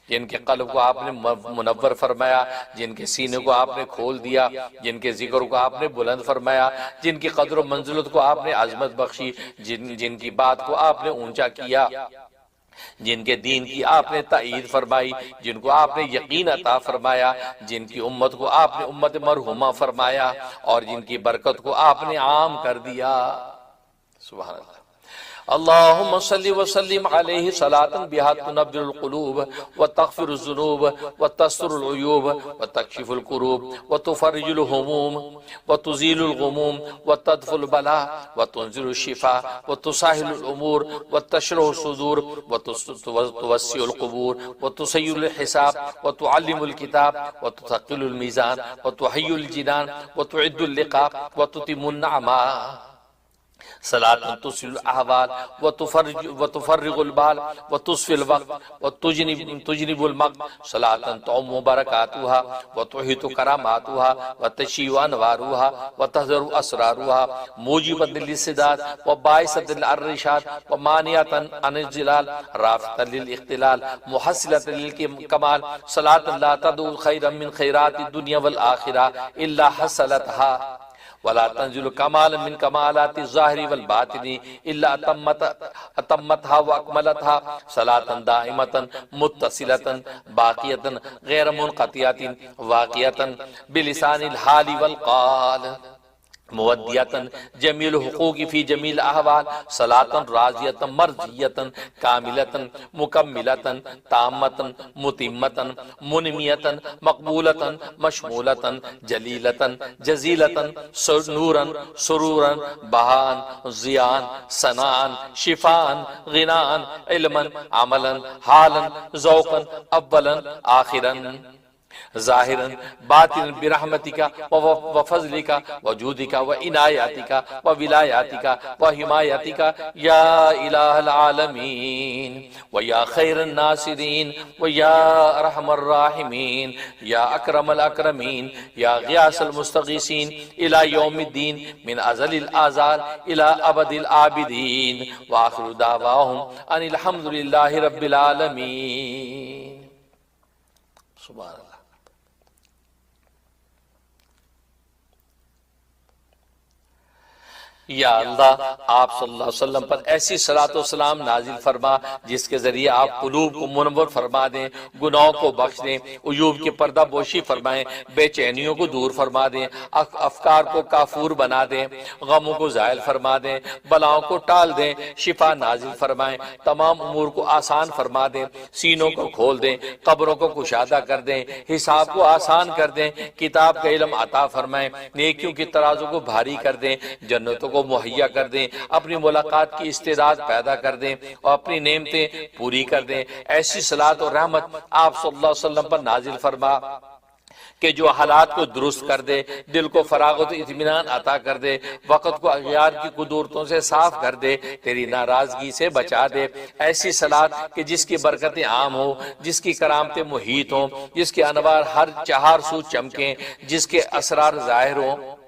جن کے قلب کو آپ نے منور فرمایا، جن کے سینے کو آپ نے کھول دیا، جن کے ذکر کو آپ نے بلند فرمایا، جن کی قدر و منزلت کو آپ نے عظمت بخشی، جن کی بات کو آپ نے اونچا کیا، جن کے دین کی آپ نے تائید فرمائی، جن کو آپ نے یقین عطا فرمایا، جن کی امت کو آپ نے امت مرحومہ فرمایا، اور جن کی برکت کو آپ نے عام کر دیا۔ سبحان اللہ۔ اللہم صلی وسلم علیہ صلاة بها تنبر القلوب وتغفر الذنوب وتستر العیوب وتکشف الکروب وتفرج الہموم وتزیل الغموم وتدفع البلاء وتنزل الشفاء وتسهل الامور وتشرح الصدور وتوسع القبور وتسير الحساب وتعلم الكتاب وتثقل الميزان وتحيي الجنان وتعد اللقاء وتتم النعماء صلاة تصل الأحوال وتفرغ البال وتصفي الوقت وتجنب المقت، صلاة تعم بركاتها وتحيط كراماتها وتشيع أنوارها وتظهر أسرارها، موجبة للسداد وباعثة للرشاد ومانعة عن الجلال، رافعة للاختلال، محصلة للكمال، صلاة لا تدعو خيرا من خيرات الدنيا والآخرة إلا حصلتها، ولا تنزل كمالا من كمالات الظاهر والباطن إلا أتمتها وأكملتها، صلاة دائمة متصلة باقية غير منقطعة واقعة بلسان الحال والقال، مودیتا جمیل حقوق فی جمیل احوال، صلاة راضیتا مرضیتا کاملتا مکملتا تامتا متمتا منمیتا مقبولتا مشمولتا جلیلتا جزیلتا نورا سرورا بہان ضیان ثناء شفاء غناء علما عملا حالا ذوقا اولا آخرا ظاہرا باطنا برحمتک وفضلک وجودک وعنایاتک وولایاتک وحمایتک یا الہ العالمین ویا خیر الناصرین ویا ارحم الراحمین یا اکرم الاکرمین یا غیاث المستغیثین الی یوم الدین من ازل الازال الی ابد العابدین وآخر دعواہم ان الحمدللہ رب العالمین۔ سبحان اللہ۔ یا اللہ آپ صلی اللہ علیہ وسلم پر ایسی صلاۃ و سلام نازل فرما جس کے ذریعے آپ قلوب کو منور فرما دیں، گناہوں کو بخش دیں، عیوب کی پردہ بوشی فرمائیں، بے چینیوں کو دور فرما دیں، افکار کو کافور بنا دیں، غموں کو زائل فرما دیں، بلاؤں کو ٹال دیں، شفا نازل فرمائیں، تمام امور کو آسان فرما دیں، سینوں کو کھول دیں، قبروں کو کشادہ کر دیں، حساب کو آسان کر دیں، کتاب کا علم عطا فرمائیں، نیکیوں کی ترازو کو بھاری کر دیں، جنتوں کو مہیا کر دیں، اپنی ملاقات کی استعداد پیدا کر دیں اور اپنی نعمتیں پوری کر دیں۔ ایسی صلاۃ و رحمت آپ صلی اللہ علیہ وسلم پر نازل فرما کہ جو حالات کو درست کر دے، دل کو فراغت و اطمینان عطا کر دے، وقت کو اغیار کی قدورتوں سے صاف کر دے، تیری ناراضگی سے بچا دے۔ ایسی صلاۃ کہ جس کی برکتیں عام ہوں، جس کی کرامتیں محیط ہوں، جس کے انوار ہر چہار سو چمکیں، جس کے اسرار ظاہر ہوں،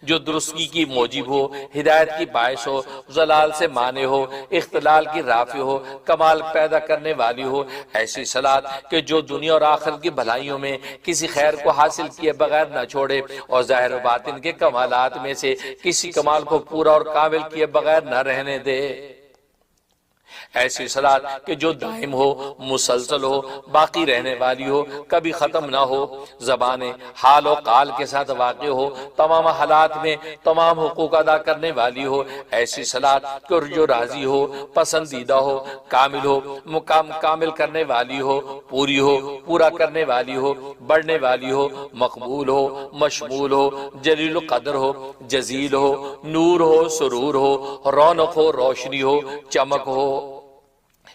جو درستگی کی موجب ہو، ہدایت کی باعث ہو، ضلال سے مانے ہو، اختلال کی رافع ہو، کمال پیدا کرنے والی ہو۔ ایسی صلاۃ کہ جو دنیا اور آخرت کی بھلائیوں میں کسی خیر کو حاصل کیے بغیر نہ چھوڑے اور ظاہر و باطن کے کمالات میں سے کسی کمال کو پورا اور کامل کیے بغیر نہ رہنے دے۔ ایسی صلاۃ کہ جو دائم ہو، مسلسل ہو، باقی رہنے والی ہو، کبھی ختم نہ ہو، زبان حال و قال کے ساتھ واقع ہو، تمام حالات میں تمام حقوق ادا کرنے والی ہو، ایسی صلاۃ کہ جو راضی ہو، پسندیدہ ہو، کامل ہو، مقام کامل کرنے والی ہو، پوری ہو، پورا کرنے والی ہو، بڑھنے والی ہو، مقبول ہو، مشمول ہو، جلیل القدر ہو، جزیل ہو، نور ہو، سرور ہو، رونق ہو، روشنی ہو، چمک ہو،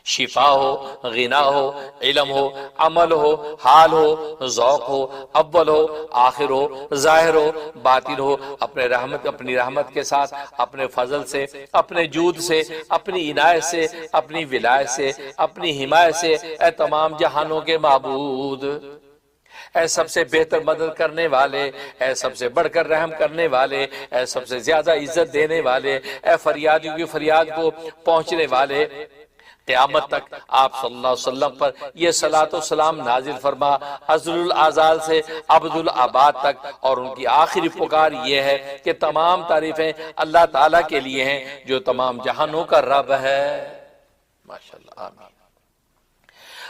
شفا ہو، غنا ہو، علم ہو، عمل ہو، حال ہو، ذوق ہو، اول ہو، آخر ہو، ظاہر ہو، باطن ہو، اپنی رحمت کے ساتھ، اپنے فضل سے، اپنے جود سے، اپنی عنایت سے، اپنی ولایت سے، اپنی حمایت سے، اے تمام جہانوں کے معبود، اے سب سے بہتر مدد کرنے والے، اے سب سے بڑھ کر رحم کرنے والے، اے سب سے زیادہ عزت دینے والے، اے فریادیوں کی فریاد کو پہنچنے والے، قیامت تک آپ صلی اللہ علیہ وسلم پر یہ صلاۃ و سلام نازل فرما، ازل الازال سے ابد الآباد تک، اور ان کی آخری پکار یہ ہے کہ تمام تعریفیں اللہ تعالیٰ کے لیے ہیں جو تمام جہانوں کا رب ہے۔ ماشاءاللہ، آمین۔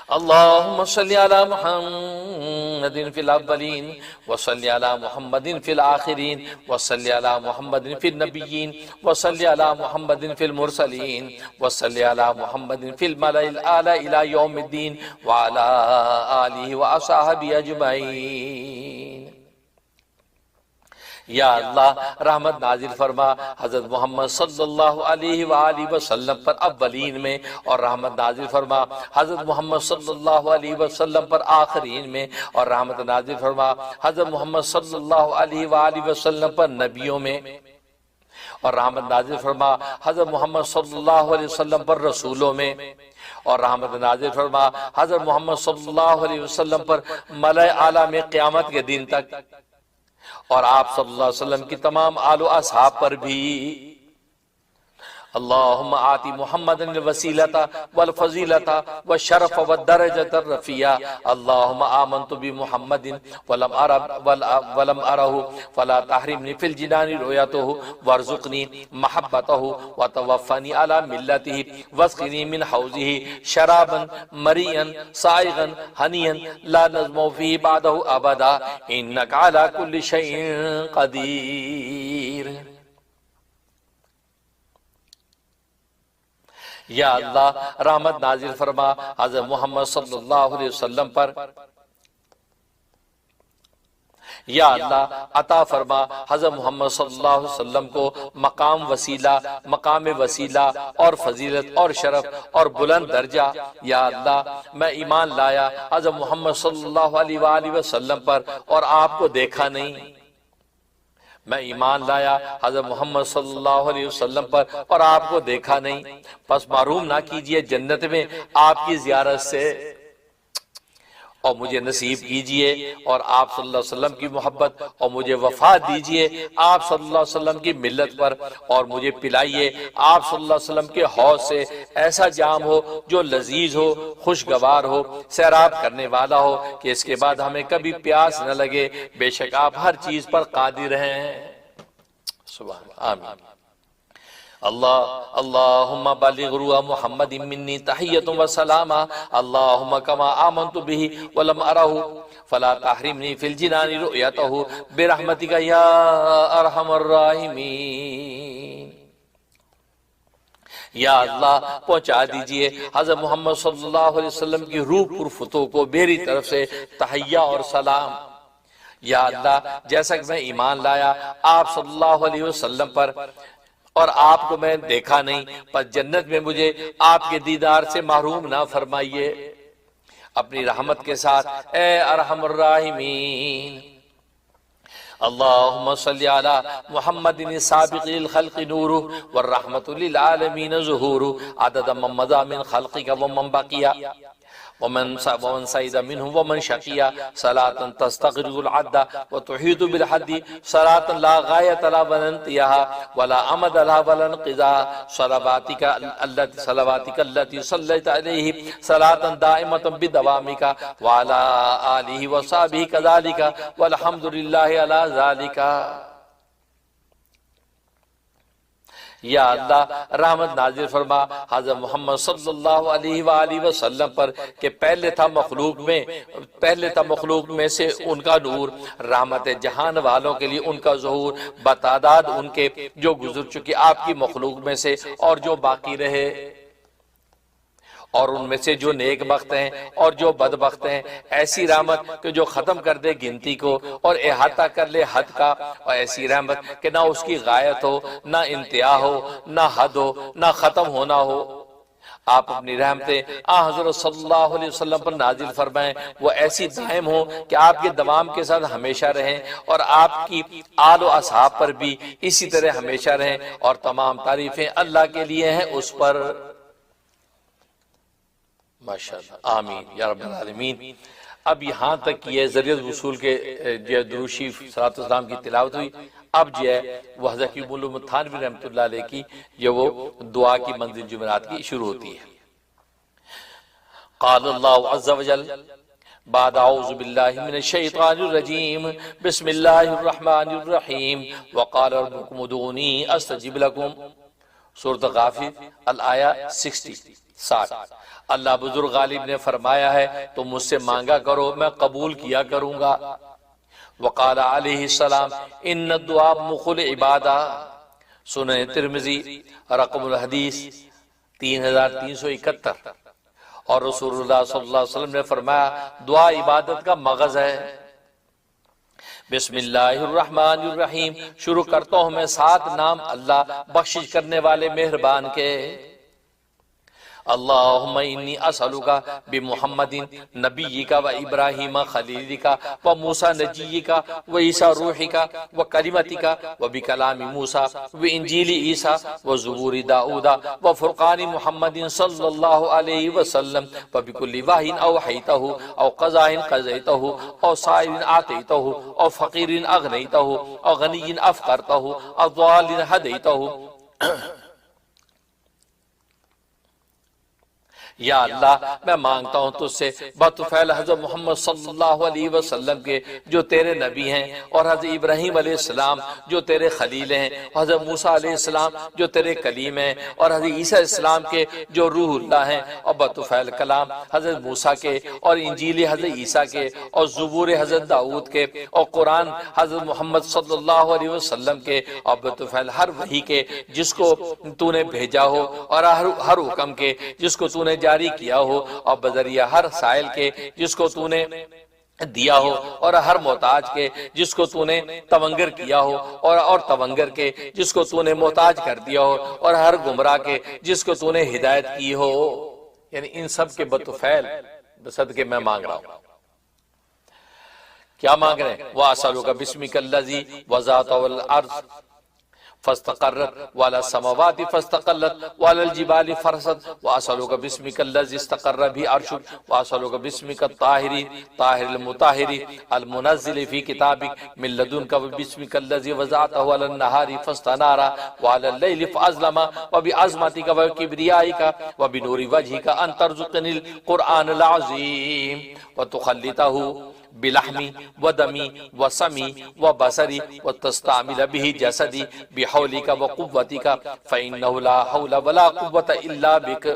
اللهم صل على محمد في الأولين وصل على محمد في الآخرين وصل على محمد في النبيين وصل على محمد في المرسلين وصل على محمد في الملأ الأعلى إلى يوم الدين وعلى آله وأصحابه أجمعين۔ یا اللہ رحمت نازل فرما حضرت محمد صلی اللہ علیہ وآلہ وسلم پر اولین میں، اور رحمت نازل فرما حضرت محمد صلی اللہ علیہ وسلم پر آخرین میں، اور رحمت نازل فرما حضرت محمد صلی اللہ علیہ وآلہ وسلم پر نبیوں میں، اور رحمت نازل فرما حضرت محمد صلی اللہ علیہ وسلم پر رسولوں میں، اور رحمت نازل فرما حضرت محمد صلی اللہ علیہ وسلم پر ملائے اعلیٰ میں قیامت کے دن تک، اور آپ صلی اللہ علیہ وسلم کی تمام آل و اصحاب پر بھی۔ اللہم آتی محمد الوسیلۃ والفضیلۃ والشرف والدرجۃ الرفیع۔ اللہم آمنت بمحمد ولم ارہ فلا تحرمنی فی الجنان رؤیتہ وارزقنی محبتہ وتوفنی علی ملتہ واسقنی من حوضہ شرابا مریئا سائغا ہنیا لا نظمأ فیہ بعدہ ابدا انک علی کل شیء قدیر۔ یا اللہ رحمت نازل فرما حضرت محمد صلی اللہ علیہ وسلم پر، یا اللہ عطا فرما حضرت محمد صلی اللہ علیہ وسلم کو مقام وسیلہ اور فضیلت اور شرف اور بلند درجہ۔ یا اللہ میں ایمان لایا حضرت محمد صلی اللہ علیہ وآلہ وسلم پر اور آپ کو دیکھا نہیں، میں ایمان لایا حضرت محمد صلی اللہ علیہ وسلم پر اور آپ کو دیکھا نہیں، پس محروم نہ کیجئے جنت میں آپ کی زیارت سے، اور مجھے نصیب کیجئے اور آپ صلی اللہ علیہ وسلم کی محبت، اور مجھے وفات دیجئے آپ صلی اللہ علیہ وسلم کی ملت پر، اور مجھے پلائیے آپ صلی اللہ علیہ وسلم کے حوض سے ایسا جام ہو جو لذیذ ہو، خوشگوار ہو، سیراب کرنے والا ہو، کہ اس کے بعد ہمیں کبھی پیاس نہ لگے، بے شک آپ ہر چیز پر قادر ہیں۔ سبحان آمین۔ اللہم بلغ روح محمد منی تحیۃ و سلاما، اللہم کما آمنت بہ ولم ارہ فلا تحرمنی فی الجنان رؤیتہ برحمتک یا ارحم الراحمین۔ یا اللہ پہنچا دیجئے حضرت محمد صلی اللہ علیہ وسلم کی روح پرفتوں کو میری طرف سے تحیہ اور سلام۔ یا اللہ جیسا کہ میں ایمان لایا آپ صلی اللہ علیہ وسلم پر اور آپ کو میں دیکھا نہیں، پس جنت میں مجھے آپ کے دیدار سے محروم نہ فرمائیے اپنی رحمت کے ساتھ، اے ارحم الراحمین۔ اللہم صلی علی محمد سابق للخلق نور والرحمت للعالمین ظہور عدد من مضى من خلقک ومن بقی ومن سعید منهم ومن شقی صلاة تستغرق العد وتحیط بالحد صلاة لا غایت لا ولا انتہا ولا امد لا ولا انقضاء صلواتک التي صلیت علیہ صلاة دائمة بدوامک وعلى آلہ وصحبہ کذالک والحمد للہ علی ذالک۔ یا اللہ رحمت نازل فرما حضرت محمد صلی اللہ علیہ وآلہ وسلم پر کہ پہلے تھا مخلوق میں سے ان کا نور، رحمت جہان والوں کے لیے ان کا ظہور، بتعداد ان کے جو گزر چکی آپ کی مخلوق میں سے اور جو باقی رہے، اور ان میں سے جو نیک بخت ہیں اور جو بدبخت ہیں، ایسی رحمت کہ جو ختم کر دے گنتی کو اور احاطہ کر لے حد کا، اور ایسی رحمت کہ نہ اس کی غایت ہو، نہ انتہا ہو، نہ حد ہو، نہ ختم ہونا ہو۔ آپ اپنی رحمتیں حضرت صلی اللہ علیہ وسلم پر نازل فرمائیں، وہ ایسی دائم ہو کہ آپ کے دوام کے ساتھ ہمیشہ رہیں، اور آپ کی آل و اصحاب پر بھی اسی طرح ہمیشہ رہیں، اور تمام تعریفیں اللہ کے لیے ہیں اس پر۔ ماشاءاللہ، آمین یا رب العالمین۔ اب یہاں تک یہ ذریعہ وصول کے درود شریف صلاۃ السلام کی تلاوت ہوئی۔ اب جو ہے وہ حضرت علوم التھانوی رحمۃ اللہ علیہ کی جو وہ دعا کی منزل جمعرات کی شروع ہوتی ہے۔ قال اللہ عز وجل بعد اعوذ باللہ من الشیطان الرجیم بسم اللہ الرحمن الرحیم وقال ربکم ادعونی استجب لکم، سورۃ غافر الآیہ 60۔ اللہ بزرگ غالب نے فرمایا ہے تم مجھ سے مانگا کرو میں قبول کیا کروں گا۔ وقال علیہ السلام ان الدعاء مخ العبادہ، سنن ترمذی رقم الحدیث 3371۔ اور رسول اللہ صلی اللہ علیہ وسلم نے فرمایا دعا عبادت کا مغز ہے۔ بسم اللہ الرحمن الرحیم، شروع کرتا ہوں میں 7 نام اللہ بخشش کرنے والے مہربان کے۔ اللہم انی اسألوکا بمحمد نبیکا و ابراہیم خلیلکا و موسیٰ نجیکا و عیسیٰ روحکا و کلمتکا و بکلام موسیٰ و انجیل عیسیٰ و زبور داؤدا و فرقان محمد صلی اللہ علیہ وسلم و بکل واحد اوحیتہ او قضاء قضیتہ او سائر آتیتہ او فقیر اغنیتہ او غنی افقرتہ او ضال ہدیتہ۔ یا اللہ میں مانگتا ہوں تجھ سے بطفیل حضرت محمد صلی اللہ علیہ وسلم کے جو تیرے نبی ہیں، اور حضرت ابراہیم علیہ السلام جو تیرے خلیل ہیں، حضرت موسیٰ علیہ السلام جو تیرے کلیم ہیں، اور حضرت عیسیٰ علیہ السلام کے جو روح اللہ ہیں، اور بطفیل کلام حضرت موسیٰ کے، اور انجیل حضرت عیسیٰ کے، اور زبور حضرت داؤد کے، اور قرآن حضرت محمد صلی اللہ علیہ وسلم کے، اور بطفیل ہر وحی کے جس کو تو نے بھیجا ہو، اور ہر حکم کے جس کو تو نے جاری کیا ہو، اور بذریعہ ہر سائل کے جس کو تو نے دیا ہو، اور ہر محتاج کے جس کو تو نے تونگر کیا ہو، اور تونگر کے جس کو تو نے محتاج کر دیا ہو، اور ہر گمراہ کے جس کو تو نے ہدایت کی ہو۔ یعنی ان سب کے بطفیل صدقے میں مانگ رہا ہوں۔ کیا مانگ رہے ہیں؟ وَأَسْأَلُكَ بِاسْمِكَ الَّذِي وَضَعْتَ الْأَرْضَ فاستقرت وعلى السماوات فاستقلت وعلى الجبال فرست وأسألك باسمك الذي استقر به عرشك وأسألك باسمك الطاهر طاهر المطهر المنزل في كتابك من لدنك وباسمك الذي وضعته على النهار فاستنار وعلى الليل فأظلم وبعظمتك وكبريائك وبنور وجهك أن ترزقني القرآن العظيم وتخلطه بلحمی و دمی و سمی و بصری و تستعمل به جسدی بحولک و قوتک فإنه لا حول ولا قوة الا بک۔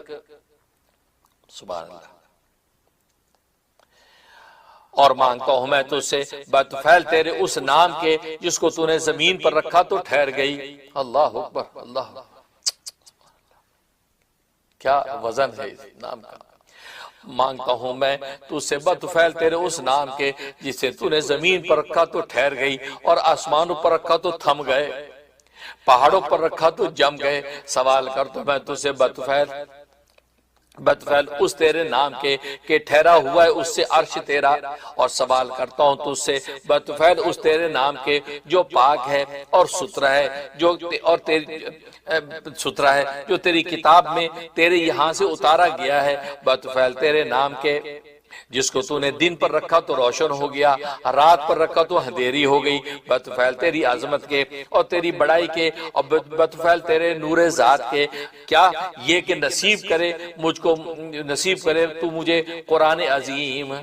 سبحان اللہ۔ اور مانگتا ہوں میں تجھ سے بطفیل تیرے اس نام کے جس کو تو نے زمین پر رکھا تو ٹھہر گئی۔ اللہ اکبر، اللہ، کیا وزن ہے اس نام کا۔ مانگتا ہوں میں تو سے بطفیل تیرے اس نام کے جسے تو نے زمین پر رکھا تو ٹھہر گئی، اور آسمانوں پر رکھا تو تھم گئے، پہاڑوں پر رکھا تو جم گئے۔ سوال کرتا میں تو سے بطفیل اس تیرے نام کے کہ ٹھہرا ہوا ہے اس سے عرش تیرا، اور سوال کرتا ہوں تجھ سے بطفیل اس تیرے نام کے جو پاک ہے اور ستھرا ہے، جو تیری کتاب میں تیرے یہاں سے اتارا گیا ہے۔ بطفیل تیرے نام کے جس کو تو نے دن پر رکھا تو روشن ہو گیا، رات پر رکھا تو اندھیری ہو گئی۔ بطفیل تیری عظمت کے اور تیری بڑائی کے، اور بطفیل تیرے نور ذات کے، کیا یہ کہ نصیب کرے تو مجھے قرآن عظیم،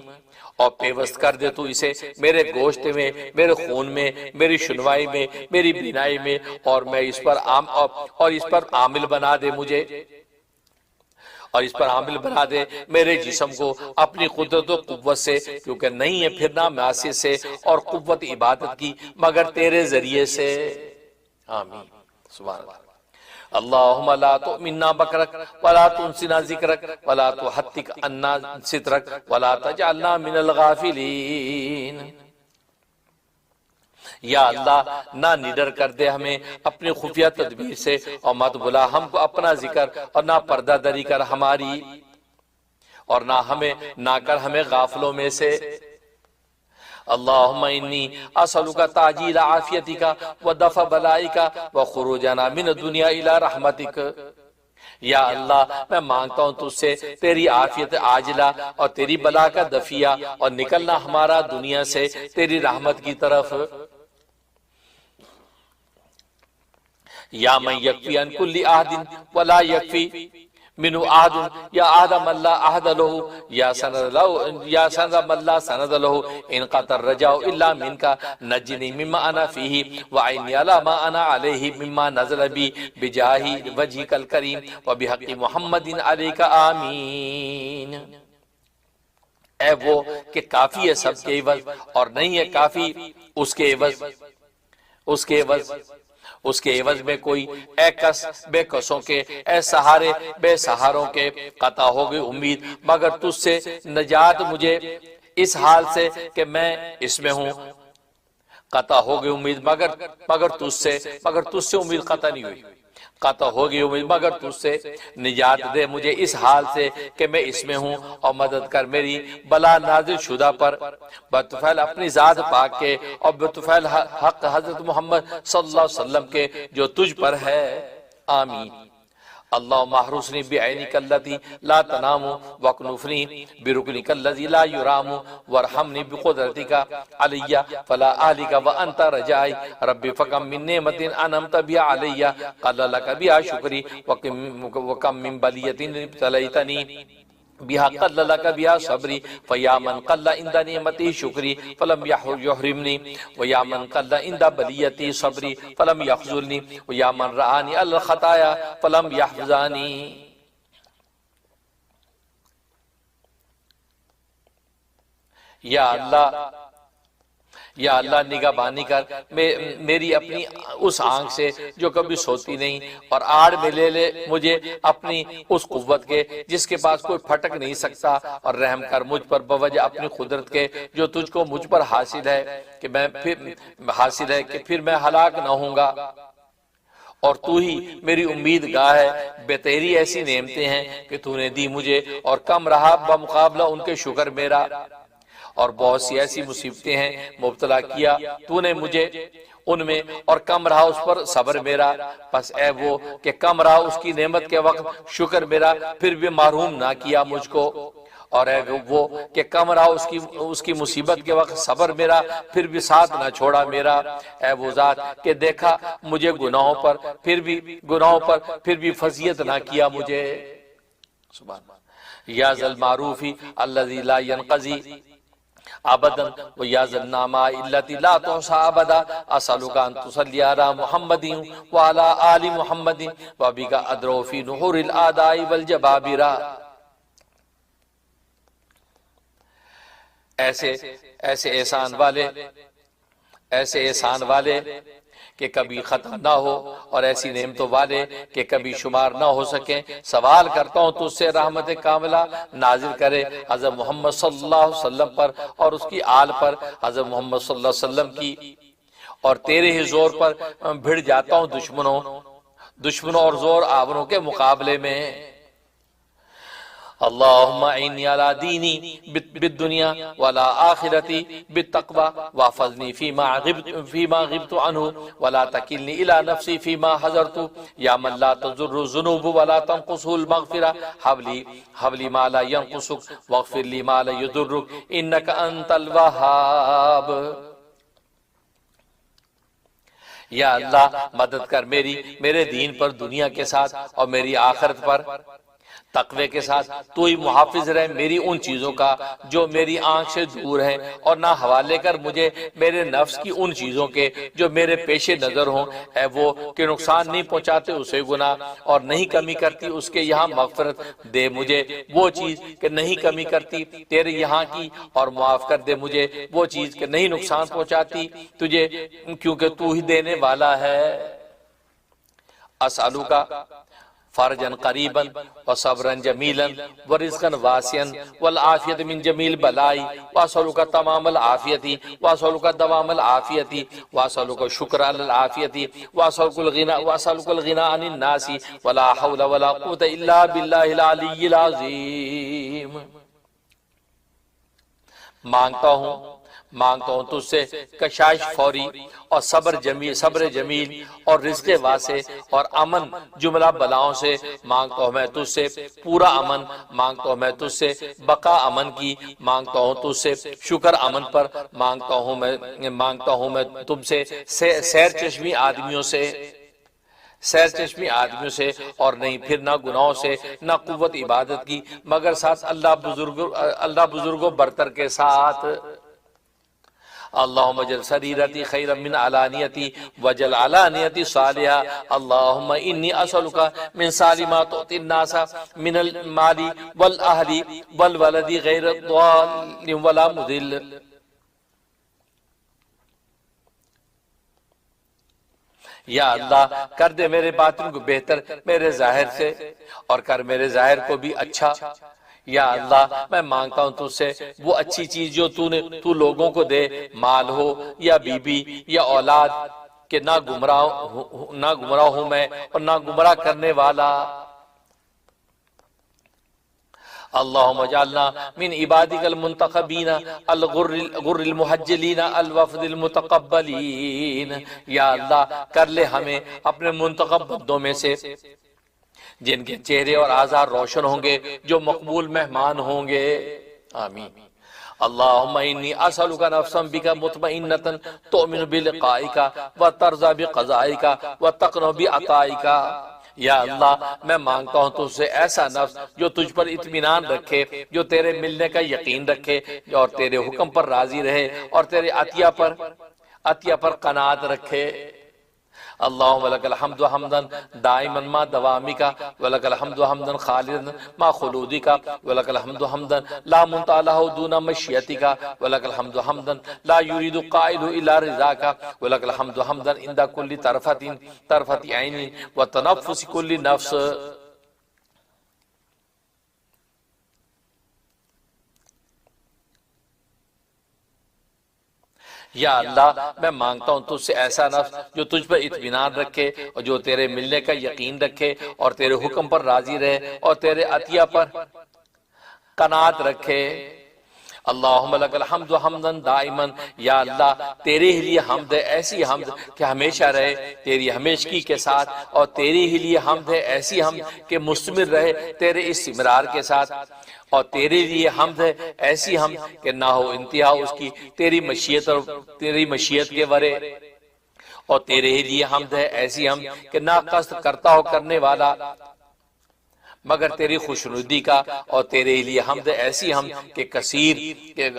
اور پیوست کر دے تو اسے میرے گوشت میں، میرے خون میں، میری سنوائی میں، میری بینائی میں، اور میں اس پر عامل بنا دے مجھے، اور اس پر عامل بنا دے میرے جسم کو اپنی قدرت و قوت سے، کیونکہ نہیں ہے پھرنا معصیت سے اور قوت عبادت کی مگر تیرے ذریعے سے۔ آمین، سبحان اللہ۔ اللہم لا تؤمنا بکرک ولا تنسنا ذکرک ولا تحتک عنا سترک ولا تجعلنا من الغافلین۔ یا اللہ نہ نڈر کر دے ہمیں اپنی خفیہ تدبیر سے، اور مت بلا ہم کو اپنا ذکر، اور نہ پردہ دری کر ہماری، اور نہ کر ہمیں غافلوں میں سے۔ اللہم انی اسألک تعجیل عافیتک ودفع بلائک وخروجنا من الدنیا الی رحمتک۔ یا اللہ میں مانگتا ہوں تجھ سے تیری عافیت عاجلہ اور تیری بلا کا دفیہ، اور نکلنا ہمارا دنیا سے تیری رحمت کی طرف۔ یا من یکفی عن کل عہد ولا یکفی منو عہد، یا آدم اللہ عہد لہو، یا سند اللہ سند لہو، ان قطر رجاؤ الا منکا نجنی مما انا فیہ وعینی علی ما انا علیہ مما نزل بی بجاہی وجہک الکریم وبحق محمد علیک آمین۔ اے وہ کہ کافی ہے سب کے عوض، اور نہیں ہے کافی اس کے عوض، اس کے عوض میں کوئی، اے کس بے کسوں کے، اے سہارے بے سہاروں کے، قطع ہو گئی امید مگر تجھ سے، نجات مجھے اس حال سے کہ میں اس میں ہوں۔ قطع ہو گئی امید مگر تجھ سے امید قطع نہیں ہوئی، قطع ہو گئی امید مگر تجھ سے، نجات دے مجھے اس حال سے کہ میں اس میں ہوں، اور مدد کر میری بلا نازل شدہ پر، بطفیل اپنی ذات پاک کے، اور بطفیل حق حضرت محمد صلی اللہ علیہ وسلم کے جو تجھ پر ہے۔ آمین۔ اللہم احرسنی بعینک اللتی لا تنام واکنفنی برکنک الذی لا یرام وارحمنی بقدرتک علی فلا اہلک وانت رجائی رب فکم من نعمت انعمت بها علی قل لک بها شکری وکم من بلیۃ ابتلیتنی بها قل لک بها صبری فیا من قل عند نعمتی شکری فلم یحرمنی ویا من قل عند بلیتی صبری فلم یخذلنی ویا من رآنی الخطایا فلم یحفظانی۔ یا اللہ نگہبانی کر میری اپنی اس آنکھ سے جو کبھی سوتی نہیں، اور آڑ میں لے لے مجھے اپنی اس قوت کے جس کے پاس کوئی پھٹک نہیں سکتا، اور رحم کر مجھ پر بوجہ اپنی قدرت کے جو تجھ کو مجھ پر حاصل ہے کہ پھر میں ہلاک نہ ہوں گا، اور تو ہی میری امید گاہ ہے۔ بے تیری ایسی نعمتیں ہیں کہ تو نے دی مجھے، اور کم رہا بمقابلہ ان کے شکر میرا، اور بہت سی ایسی مصیبتیں ہیں مبتلا کیا تو نے مجھے ان میں، اور کم رہا اس پر صبر میرا، پس اے وہ کہ کم رہا اس کی نعمت کے وقت شکر میرا، پھر بھی محروم نہ کیا مجھ کو، اور اے وہ کہ کم رہا اس کی مصیبت کے وقت صبر میرا، پھر بھی ساتھ نہ چھوڑا میرا۔ اے وہ ذات کہ دیکھا مجھے گناہوں پر پھر بھی فضیت نہ کیا مجھے۔ سبحان اللہ۔ یا ذل معروفی الذی لا ینقضی ابدا ویا ذل نعماء التی لا تحصى ابدا اسالک ان تصلی علی محمد وعلی آل محمد وبک ادرو فی نحور الاعداء والجبابرہ۔ ایسے احسان والے کہ کبھی ختم نہ ہو، اور ایسی نعمتوں والے کہ کبھی شمار نہ ہو سکیں، سوال کرتا ہوں تجھ سے رحمت کاملہ نازل کرے حضرت محمد صلی اللہ علیہ وسلم پر اور اس کی آل پر، حضرت محمد صلی اللہ علیہ وسلم کی، اور تیرے ہی زور پر بھڑ جاتا ہوں دشمنوں اور زور آوروں کے مقابلے میں۔ اللہم اعنی علی دینی بالدنیا ولا آخرتی بالتقوی واحفظنی فیما غبت عنہ ولا تکلنی الی نفسی فیما حضرت یا من لا تضر الذنوب ولا تنقص المغفرہ حبلی ما لا ینقصک واغفر لی ما لا یضرک انک انت الوہاب۔ یا اللہ مدد کر میرے دین پر دنیا کے ساتھ اور میری آخرت پر، تقوی کے ساتھ تو ہی محافظ رہے میری ان چیزوں کا جو میری آنکھ سے دور ہیں، اور نہ حوالے کر مجھے میرے نفس کی ان چیزوں کے جو میرے پیش نظر ہوں، ہے وہ کہ نقصان نہیں پہنچاتے اسے گناہ اور نہیں کمی کرتی اس کے یہاں مغفرت دے مجھے وہ چیز کہ نہیں کمی کرتی تیرے یہاں کی، اور معاف کر دے مجھے وہ چیز کہ نہیں نقصان پہنچاتی تجھے، کیونکہ تو ہی دینے والا ہے۔ اسألوکا فرجا قریبا وصبرا جمیلا ورزقا واسعا والعافیت من جمیل بلائی واسألوکا تمام العافیت واسألوکا دوام العافیت واسألوکا شکر علی العافیت واسألوکا الغنا عن الناس ولا حول ولا قوة الا باللہ العلی العظیم۔ مانگتا ہوں تجھ سے کشائش فوری اور صبر جمیل اور رزق واسع اور امن جملہ بلاؤں سے مانگتا ہوں میں تجھ سے پورا امن، مانگتا ہوں میں تجھ سے بقا امن کی، مانگتا ہوں تجھ سے شکر امن پر، مانگتا ہوں میں تم سے سیر چشمی آدمیوں سے اور نہیں پھر نہ گناہوں سے نہ قوت عبادت کی مگر ساتھ اللہ بزرگ و برتر کے ساتھ۔ اللہم اجعل سریرتی خیرا من علانیتی وجل علانیتی صالحا، اللہم انی اسألک من سالمات تعطی الناس من المال والاہل والولد غیر ضال ولا مضل۔ یا اللہ کر دے میرے باطن کو بہتر میرے ظاہر سے اور کر میرے ظاہر کو بھی اچھا۔ یا اللہ میں مانگتا ہوں تجھ سے وہ اچھی چیز جو تو لوگوں کو دے، مال ہو یا بیوی یا اولاد، کہ نہ گمراہ ہوں میں اور نہ گمراہ کرنے والا۔ اللہم اجعلنا من عبادک المنتخبین الغر المحجلین الوفد المتقبلین۔ یا اللہ کر لے ہمیں اپنے منتخب بندوں میں سے جن کے چہرے اور اعضاء روشن ہوں گے، جو مقبول مہمان ہوں گے، آمین۔ اللہم انی اسألک نفسا بک مطمئنۃ تؤمن بلقائک وترضی بقضائک وتقنع بعطائک۔ یا اللہ میں مانگتا ہوں تجھ سے ایسا نفس جو تجھ پر اطمینان رکھے، جو تیرے ملنے کا یقین رکھے اور تیرے حکم پر راضی رہے اور تیرے عطیہ پر قناعت رکھے۔ اللہم لک الحمد حمدا دائما ما دوامک ولک الحمد حمدا خالدا ما خلودک ولک الحمد حمدا لا منتہا لہ دون مشیتک ولک الحمد حمدا لا یرید قائل الا رضاک ولک الحمد حمدا عند کل طرفۃ عین وتنفس کل نفس۔ یا اللہ میں مانگتا ہوں تجھ سے ایسا نفس جو تجھ پر اطمینان رکھے اور جو تیرے ملنے کا یقین رکھے اور تیرے حکم پر راضی رہے اور تیرے عطیہ پر قناعت رکھے۔ اللہم لک الحمد حمدا دائما، یا اللہ تیرے ہی لیے حمد ہے ایسی حمد کہ ہمیشہ رہے تیری ہمیشگی کے ساتھ، اور تیرے ہی لیے حمد ہے ایسی حمد کہ مستمر رہے تیرے استمرار کے ساتھ، اور تیرے لیے حمد ہے ایسی حمد کہ نہ ہو انتہا اس کی تیری مشیت کے ورے، اور تیرے ہی لیے حمد ہے ایسی حمد کہ نہ قصد کرتا ہو کرنے والا مگر تیری خوشنودی کا، اور تیرے لیے حمد ایسی حمد کہ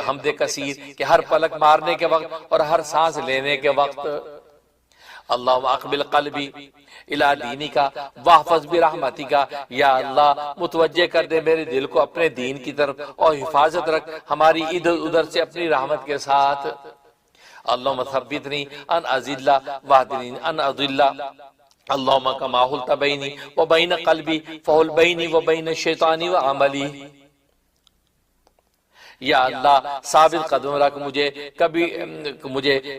حمد کثیر کہ ہر پلک مارنے کے وقت اور ہر سانس لینے کے وقت۔ اللہم اقبل قلبی الى دینک واحفظ برحمتک، یا اللہ متوجہ کر دے میرے دل کو اپنے دین کی طرف اور حفاظت رکھ ہماری ادھر ادھر سے اپنی رحمت کے ساتھ۔ اللہم ثبتنی ان اضل واہدنی ان اضل، اللہم کما حلت بینی و بین قلبی فحل بینی و بین شیطانی و عملی۔ یا اللہ ثابت قدم رکھ مجھے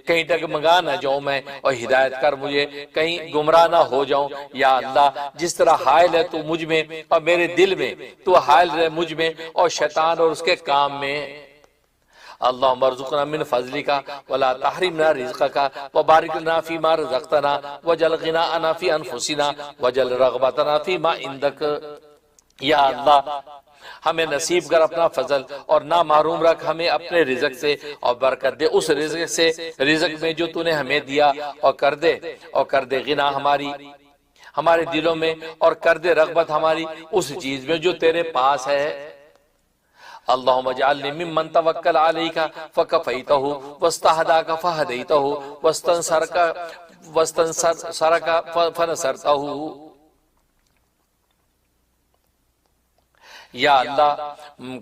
کہیں ڈگمگا نہ جاؤں میں، اور ہدایت کر مجھے کہیں گمراہ نہ ہو جاؤں۔ یا اللہ جس طرح حائل ہے تو مجھ میں اور میرے دل میں، تو حائل رہے مجھ میں اور شیطان اور اس کے کام میں۔ اللہم ارزقنا من فضلک ولا تحرمنا رزقک وبارک لنا فیما رزقتنا وجعل غناءنا فی انفسنا وجعل رغبتنا فیما عندک۔ یا اللہ ہمیں نصیب کر اپنا فضل اور نہ محروم رکھ ہمیں اپنے رزق سے، اور برکت دے اس رزق میں جو تو نے ہمیں دیا، اور کر دے غنا ہمارے دلوں میں اور کر دے رغبت ہماری اس چیز میں جو تیرے پاس ہے۔ اللہم اجعلنی ممن توکل علیک فکفیتہ واستہداک فہدیتہ واستنصرک فنصرتہ۔ یا اللہ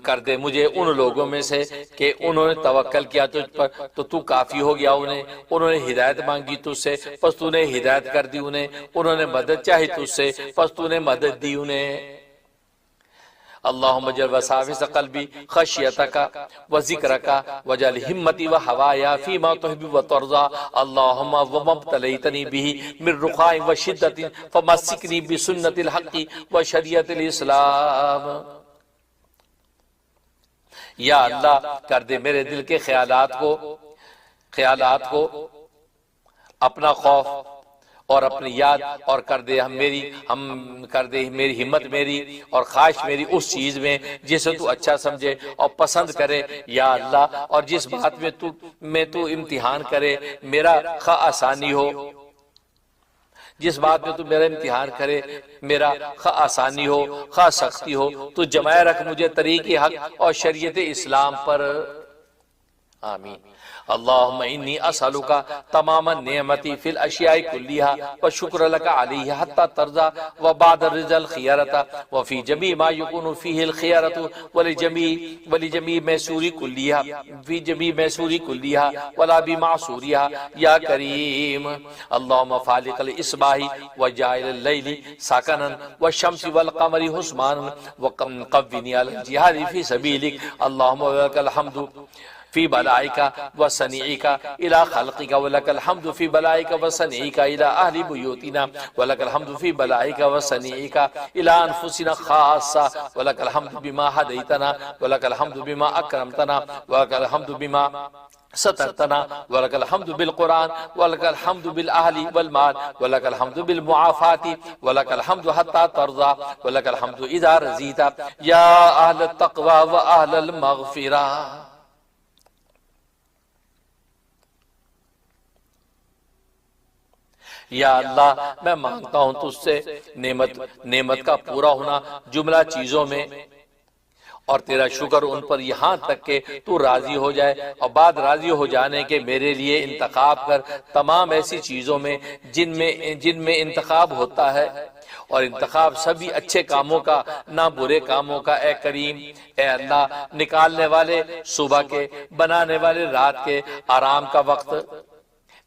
کر دے مجھے ان لوگوں میں سے کہ انہوں نے توکل کیا تجھ پر تو تو کافی ہو گیا انہوں نے ہدایت مانگی تجھ سے پس تو نے ہدایت کر دی انہوں نے مدد چاہی تجھ سے پس تو نے مدد دی انہیں۔ اللہم اجعل وساوس قلبی خشیتک وذکرک وجعل ہمتی وہوایا فیما تحب وترضى اللہم وما ابتلیتنی بہ من رخاء وشدۃ فمسکنی بسنت الحق وشریعت الاسلام۔ یا اللہ کر دے میرے دل کے خیالات کو اپنا خوف اور اپنی یاد اور کر دے میری ہمت میری اور خواہش میری اس چیز میں جسے تو اچھا سمجھے اور پسند کرے یا اللہ، اور جس بات میں تو امتحان کرے میرا خواہ آسانی ہو، جس بات میں تو میرا امتحان کرے میرا خواہ آسانی ہو خواہ سختی ہو، تو جمائے رکھ مجھے طریق حق اور شریعت اسلام پر۔ آمین۔ اللہم انی اسألوکا تمام النعمتی فی الاشیاء کلیہا وشکر لکا علیہ حتی ترضا وبعد الرضا الخیارتا وفی جمیع ما یکون فیہ الخیارت ولجمیع میسوری کلیہا فی جمیع میسوری کلیہا ولا بمعصوریہا یا کریم۔ اللہم فالق الاسباح وجائل اللیل ساکنا والشمس والقمر حسبانا وقوینی علی الجہاد فی سبیلک اللہم ولک الحمد فی بلائکا وصنعیکا الى خلقکا ولک الحمد فی بلائکا وصنعیکا الى اہل بیوتنا ولک الحمد فی بلائکا وصنعیکا الى انفسنا خاصا ولک الحمد بما ہدیتنا ولک الحمد بما اکرمتنا ولک الحمد بما سترتنا ولک الحمد بالقرآن ولک الحمد بالاہل والمال ولک الحمد بالمعافات ولک الحمد حتی ترضا ولک الحمد اذا رضیتا یا اہل التقوی و اہل المغفرہ۔ یا اللہ میں مانگتا ہوں تجھ سے نعمت کا پورا ہونا جملہ چیزوں میں، اور تیرا شکر ان پر یہاں تک کہ تو راضی ہو جائے، اور بعد راضی ہو جانے کے میرے لیے انتخاب کر تمام ایسی چیزوں میں جن میں انتخاب ہوتا ہے، اور انتخاب سبھی اچھے کاموں کا نہ برے کاموں کا۔ اے کریم، اے اللہ نکالنے والے صبح کے، بنانے والے رات کے، آرام کا وقت،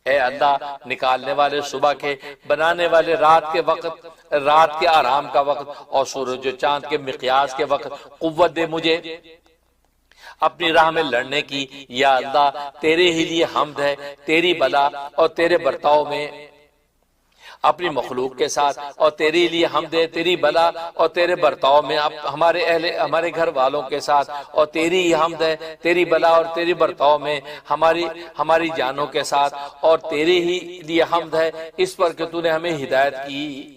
اے اللہ نکالنے والے صبح کے، بنانے والے رات کے وقت، رات کے آرام کا وقت، اور سورج و چاند کے مقیاس کے وقت قوت دے مجھے اپنی راہ میں لڑنے کی۔ یا اللہ تیرے ہی لیے حمد ہے، تیری بلا اور تیرے برتاؤ میں اپنی مخلوق کے ساتھ، اور تیری لیے حمد ہے تیری بلا اور تیرے برتاؤ میں ہمارے گھر والوں کے ساتھ، اور تیری ہی حمد ہے تیری بلا اور تیری برتاؤ میں ہماری جانوں کے ساتھ، اور تیری ہی لیے حمد ہے اس پر کہ تو نے ہمیں ہدایت کی،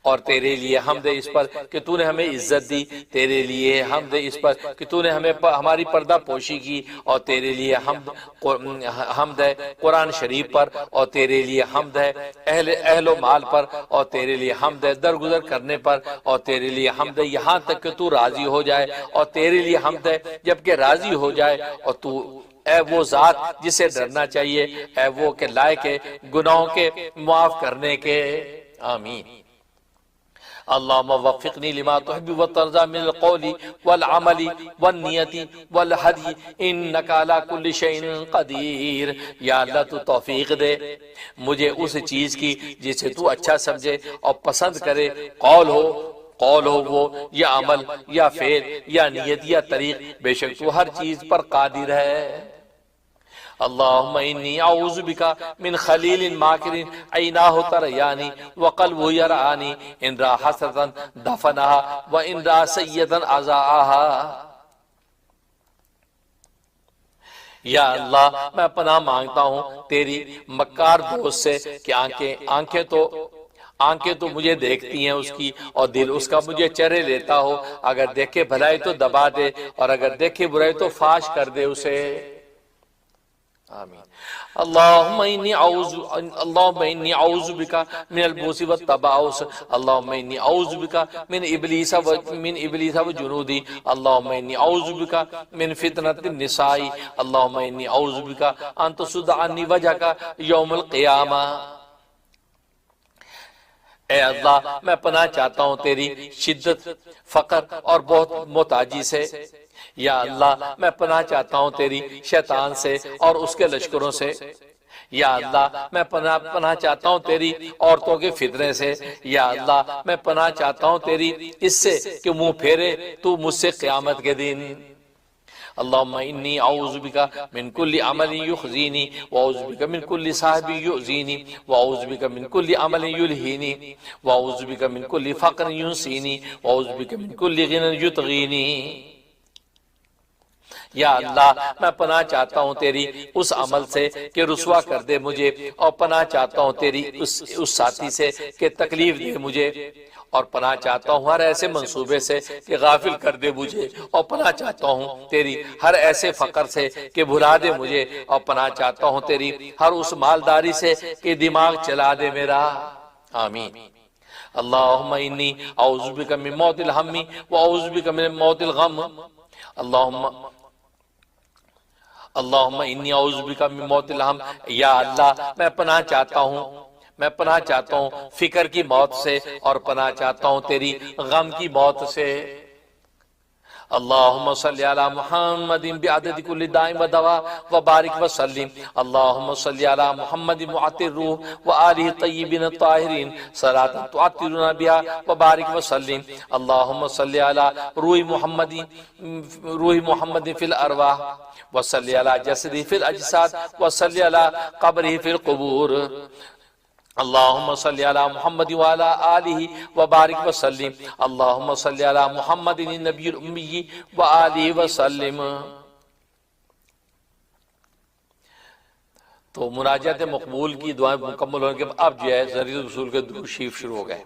اور تیرے لیے حمد ہے اس پر کہ تو نے ہمیں عزت دی، تیرے لیے حمد ہے اس پر کہ تو نے ہماری پردہ پوشی کی، اور تیرے لیے حمد ہے قرآن شریف پر، اور تیرے لیے حمد ہے اہل و مال پر، اور تیرے لیے حمد ہے درگزر کرنے پر، اور تیرے لیے حمد ہے یہاں تک کہ تو راضی ہو جائے، اور تیرے لیے حمد ہے جبکہ راضی ہو جائے، اور تو اے وہ ذات جسے ڈرنا چاہیے، اے وہ کہ لائق ہے گناہوں کے معاف کرنے کے۔ آمین۔ اللہم وفقنی لما تحب وترضى من القول والعمل والنیت والہدی انکا علی کل شیء قدیر۔ یا اللہ تو توفیق دے مجھے اس چیز کی جسے تو اچھا سمجھے اور پسند کرے، قول ہو وہ، یا عمل یا فعل یا نیت یا طریق، بے شک تو ہر چیز پر قادر ہے۔ اللہم انی اعوذ بکا من خلیل ماکر عیناہ تریانی وقلبہ یرعانی ان را حسرتا دفنہا وان را سیدا عزاہا۔ یا اللہ میں پناہ مانگتا ہوں تیری مکار دوست سے کہ آنکھیں تو مجھے دیکھتی ہیں اس کی، اور دل اس کا مجھے چرے لیتا ہو، اگر دیکھے بھلائی تو دبا دے، اور اگر دیکھے برائی تو فاش کر دے اسے۔ آمین۔ اللہم انی اعوذ بکا من البؤس والتباؤس، اللہم انی اعوذ بکا من ابلیس و جنودی، اللہم انی اعوذ بکا من فتنۃ النساء، اللہم انی اعوذ بکا ان تصد عنی وجہک یوم القیامہ۔ اے اللہ میں پناہ چاہتا ہوں تیری شدت، فقر اور بہت محتاجی سے۔ یا اللہ میں پناہ چاہتا ہوں تیری شیطان سے اور اس کے لشکروں سے۔ یا اللہ میں پناہ چاہتا ہوں تیری عورتوں کے فتنے سے۔ یا اللہ میں پناہ چاہتا ہوں تیری اس سے کہ منہ پھیرے تو مجھ سے قیامت کے دن۔ اللہم انی اعوذ بکا من کل عمل یخزینی واعوذ بکا من کل صاحب یؤذینی واعوذ بکا من کل عمل یلہینی واعوذ بکا من کل فقر ینسینی واعوذ بکا من کل غنى یطغینی۔ یا اللہ میں پناہ چاہتا ہوں تیری اس عمل سے کہ رسوا کر دے مجھے، اور پناہ چاہتا ہوں تیری اس ساتھی سے کہ تکلیف دے مجھے، اور پناہ چاہتا ہوں ہر ایسے منصوبے سے کہ غافل کر دے مجھے، اور پناہ چاہتا ہوں تیری ہر ایسے فقر سے کہ بھلا دے مجھے، اور پناہ چاہتا ہوں تیری ہر اس مالداری سے کہ دماغ چلا دے میرا۔ آمین۔ اللہم انی اعوذ بک من موت الہم واعوذ بک من موت الغم، اللہم انی اعوذ بک من موت الہم۔ یا اللہ میں پناہ چاہتا ہوں فکر کی موت سے، اور پناہ چاہتا ہوں تیری غم کی موت سے۔ اللہم صلی علی محمد بعدد کل داء و دواء وبارک وسلم، اللہم صلی علی محمد معطر الروح وآلہ الطیبین الطاہرین صلاۃ تعطرنا بها وبارک وسلم، اللہم صلی علی روح محمد فی الارواح وصلی علی جسدہ فی الاجساد وصلی علی قبرہ فی القبور، اللہم صلی علی محمد وعلی آلہ وبارک وسلم، اللہم صلی علی محمد النبی الامی وآلہ وسلم۔ تو مناجات مقبول کی دعائیں مکمل ہونے کے بعد اب جو ہے ذریعہ رسول کے درود شریف شروع ہو گئے۔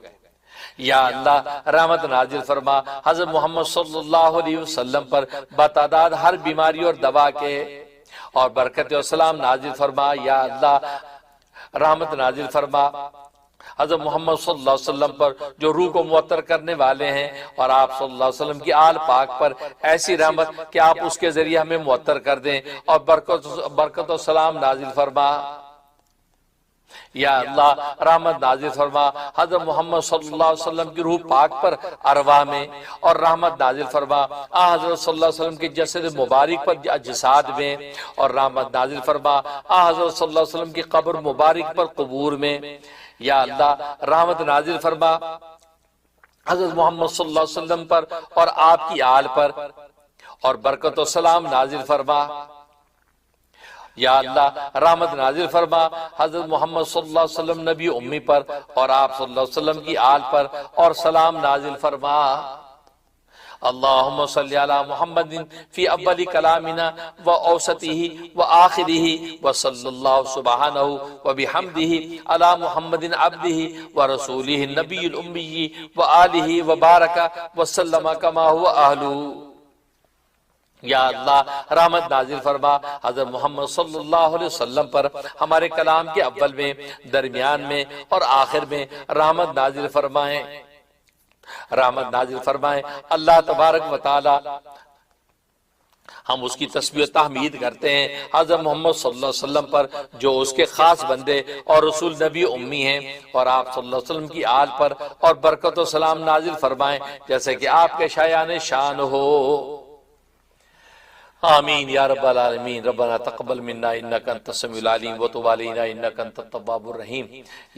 یا اللہ رحمت نازل فرما حضرت محمد صلی اللہ علیہ وسلم پر بتعداد ہر بیماری اور دوا کے، اور برکت و سلام نازل فرما۔ یا اللہ رحمت نازل فرما حضرت محمد صلی اللہ علیہ وسلم پر جو روح کو معطر کرنے والے ہیں، اور آپ صلی اللہ علیہ وسلم کی آل پاک پر ایسی رحمت کہ آپ اس کے ذریعے ہمیں معطر کر دیں، اور برکت و سلام نازل فرما۔ یا اللہ رحمت نازل فرما حضرت محمد صلی اللہ علیہ وسلم کی روح پاک پر ارواح میں، اور رحمت نازل فرما حضرت صلی اللہ علیہ وسلم کی جسد مبارک پر اجساد میں، اور رحمت نازل فرما حضرت صلی اللہ علیہ وسلم کی قبر مبارک پر قبور میں۔ یا اللہ رحمت نازل فرما حضرت محمد صلی اللہ علیہ وسلم پر اور آپ کی آل پر، اور برکت و سلام نازل فرما۔ یا اللہ رحمت نازل فرما حضرت محمد صلی اللہ علیہ وسلم نبی امی پر، اور آپ صلی اللہ علیہ وسلم کی آل پر، اور سلام نازل فرما۔ اللہم صلی علی محمد فی اول کلامنا و اوسطہ و آخرہ و صلی اللہ سبحانہ و بحمدہ علی محمد عبدہ و رسولہ النبی الامی و آلہ و بارک و سلم کما هو اہلہ۔ یا اللہ رحمت نازل فرما حضرت محمد صلی اللہ علیہ وسلم پر ہمارے کلام کے اول میں، درمیان میں اور آخر میں رحمت نازل فرمائیں، اللہ تبارک و تعالی ہم اس کی تسبیح و تحمید کرتے ہیں حضرت محمد صلی اللہ علیہ وسلم پر جو اس کے خاص بندے اور رسول نبی امی ہیں، اور آپ صلی اللہ علیہ وسلم کی آل پر اور برکت و سلام نازل فرمائیں جیسے کہ آپ کے شایان شان ہو۔ آمین یا رب العالمین۔ ربنا تقبل منا انک انت السمیع العلیم وتب علینا انک انت التواب الرحیم۔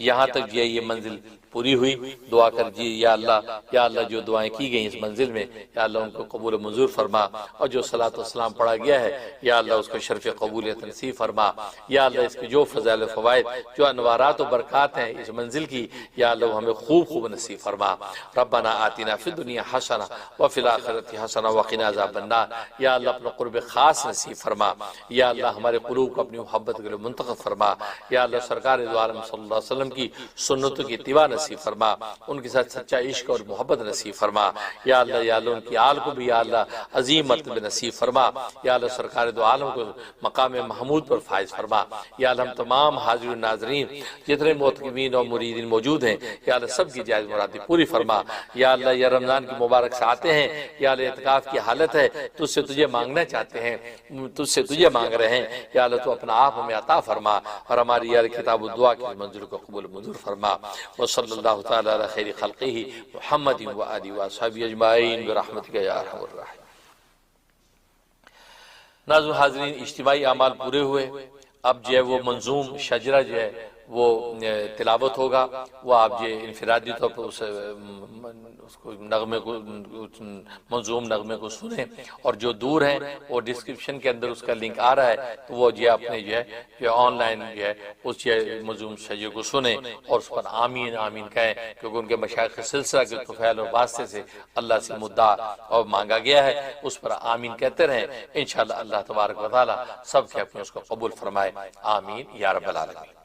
یہاں تک یہ منزل پوری ہوئی، دعا کر جی یا اللہ جو دعائیں کی گئیں اس منزل میں یا اللہ ان کو قبول منظور فرما، اور جو صلاۃ والسلام پڑھا گیا ہے یا اللہ اس کو شرف قبولیت نصیب فرما۔ یا اللہ اس کے جو فضائل و فوائد، جو انوارات و برکات ہیں اس منزل کی، یا اللہ ہمیں خوب نصیب فرما۔ ربنا آتنا فی الدنیا حسنہ وفی الآخرۃ حسنہ وقنا عذاب النار۔ یا اللہ اپنا قرب قرب خاص نصیب فرما، یا اللہ ہمارے قلوب کو اپنی محبت کے لیے منتخب فرما، یا اللہ سرکار دو عالم صلی اللہ علیہ وسلم کی سنتوں کی اتباع نصیب فرما، ان کے ساتھ سچا عشق اور محبت نصیب فرما، یا اللہ ان کی آل کو بھی یا اللہ عظیم مرتبہ نصیب فرما، یا اللہ سرکار دو عالم کو مقام محمود پر فائز فرما، یا اللہ ہم تمام حاضرین ناظرین جتنے معتکفین اور مریدین موجود ہیں یا اللہ سب کی جائز مرادی پوری فرما، یا اللہ یہ رمضان کی مبارک سے آتے ہیں یا اللہ اعتکاف کی حالت ہے، تجھ سے تجھے مانگنا چاہتے ہیں، تجھ سے تجھے مانگ رہے ہیں، یا اللہ تو اپنا آپ ہمیں عطا فرما اور ہماری یا کتاب الدعا کی منظور کو قبول منظور فرما، وصلی اللہ تعالی علی خیر خلقہ محمد و آلہ و صحبہ اجمعین برحمتک یا ارحم الراحمین۔ ناظرین حاضرین، اجتماعی اعمال پورے ہوئے، اب جو ہے وہ منظوم شجرہ جو ہے وہ تلاوت ہوگا، وہ آپ جو انفرادی طور پر اس نغمے کو منظوم نغمے کو سنیں، اور جو دور ہیں وہ ڈسکرپشن کے اندر اس کا لنک آ رہا ہے، تو وہ جو اپنے جو ہے آن لائن جو ہے اس منظوم شجرے کو سنیں اور اس پر آمین آمین کہیں، کیونکہ ان کے مشائخ سلسلہ کے طفیل اور واسطے سے اللہ سے مدعا اور مانگا گیا ہے، اس پر آمین کہتے رہیں، انشاءاللہ اللہ تبارک و تعالی سب کے اپنے اس کو قبول فرمائے، آمین یا رب العالمین۔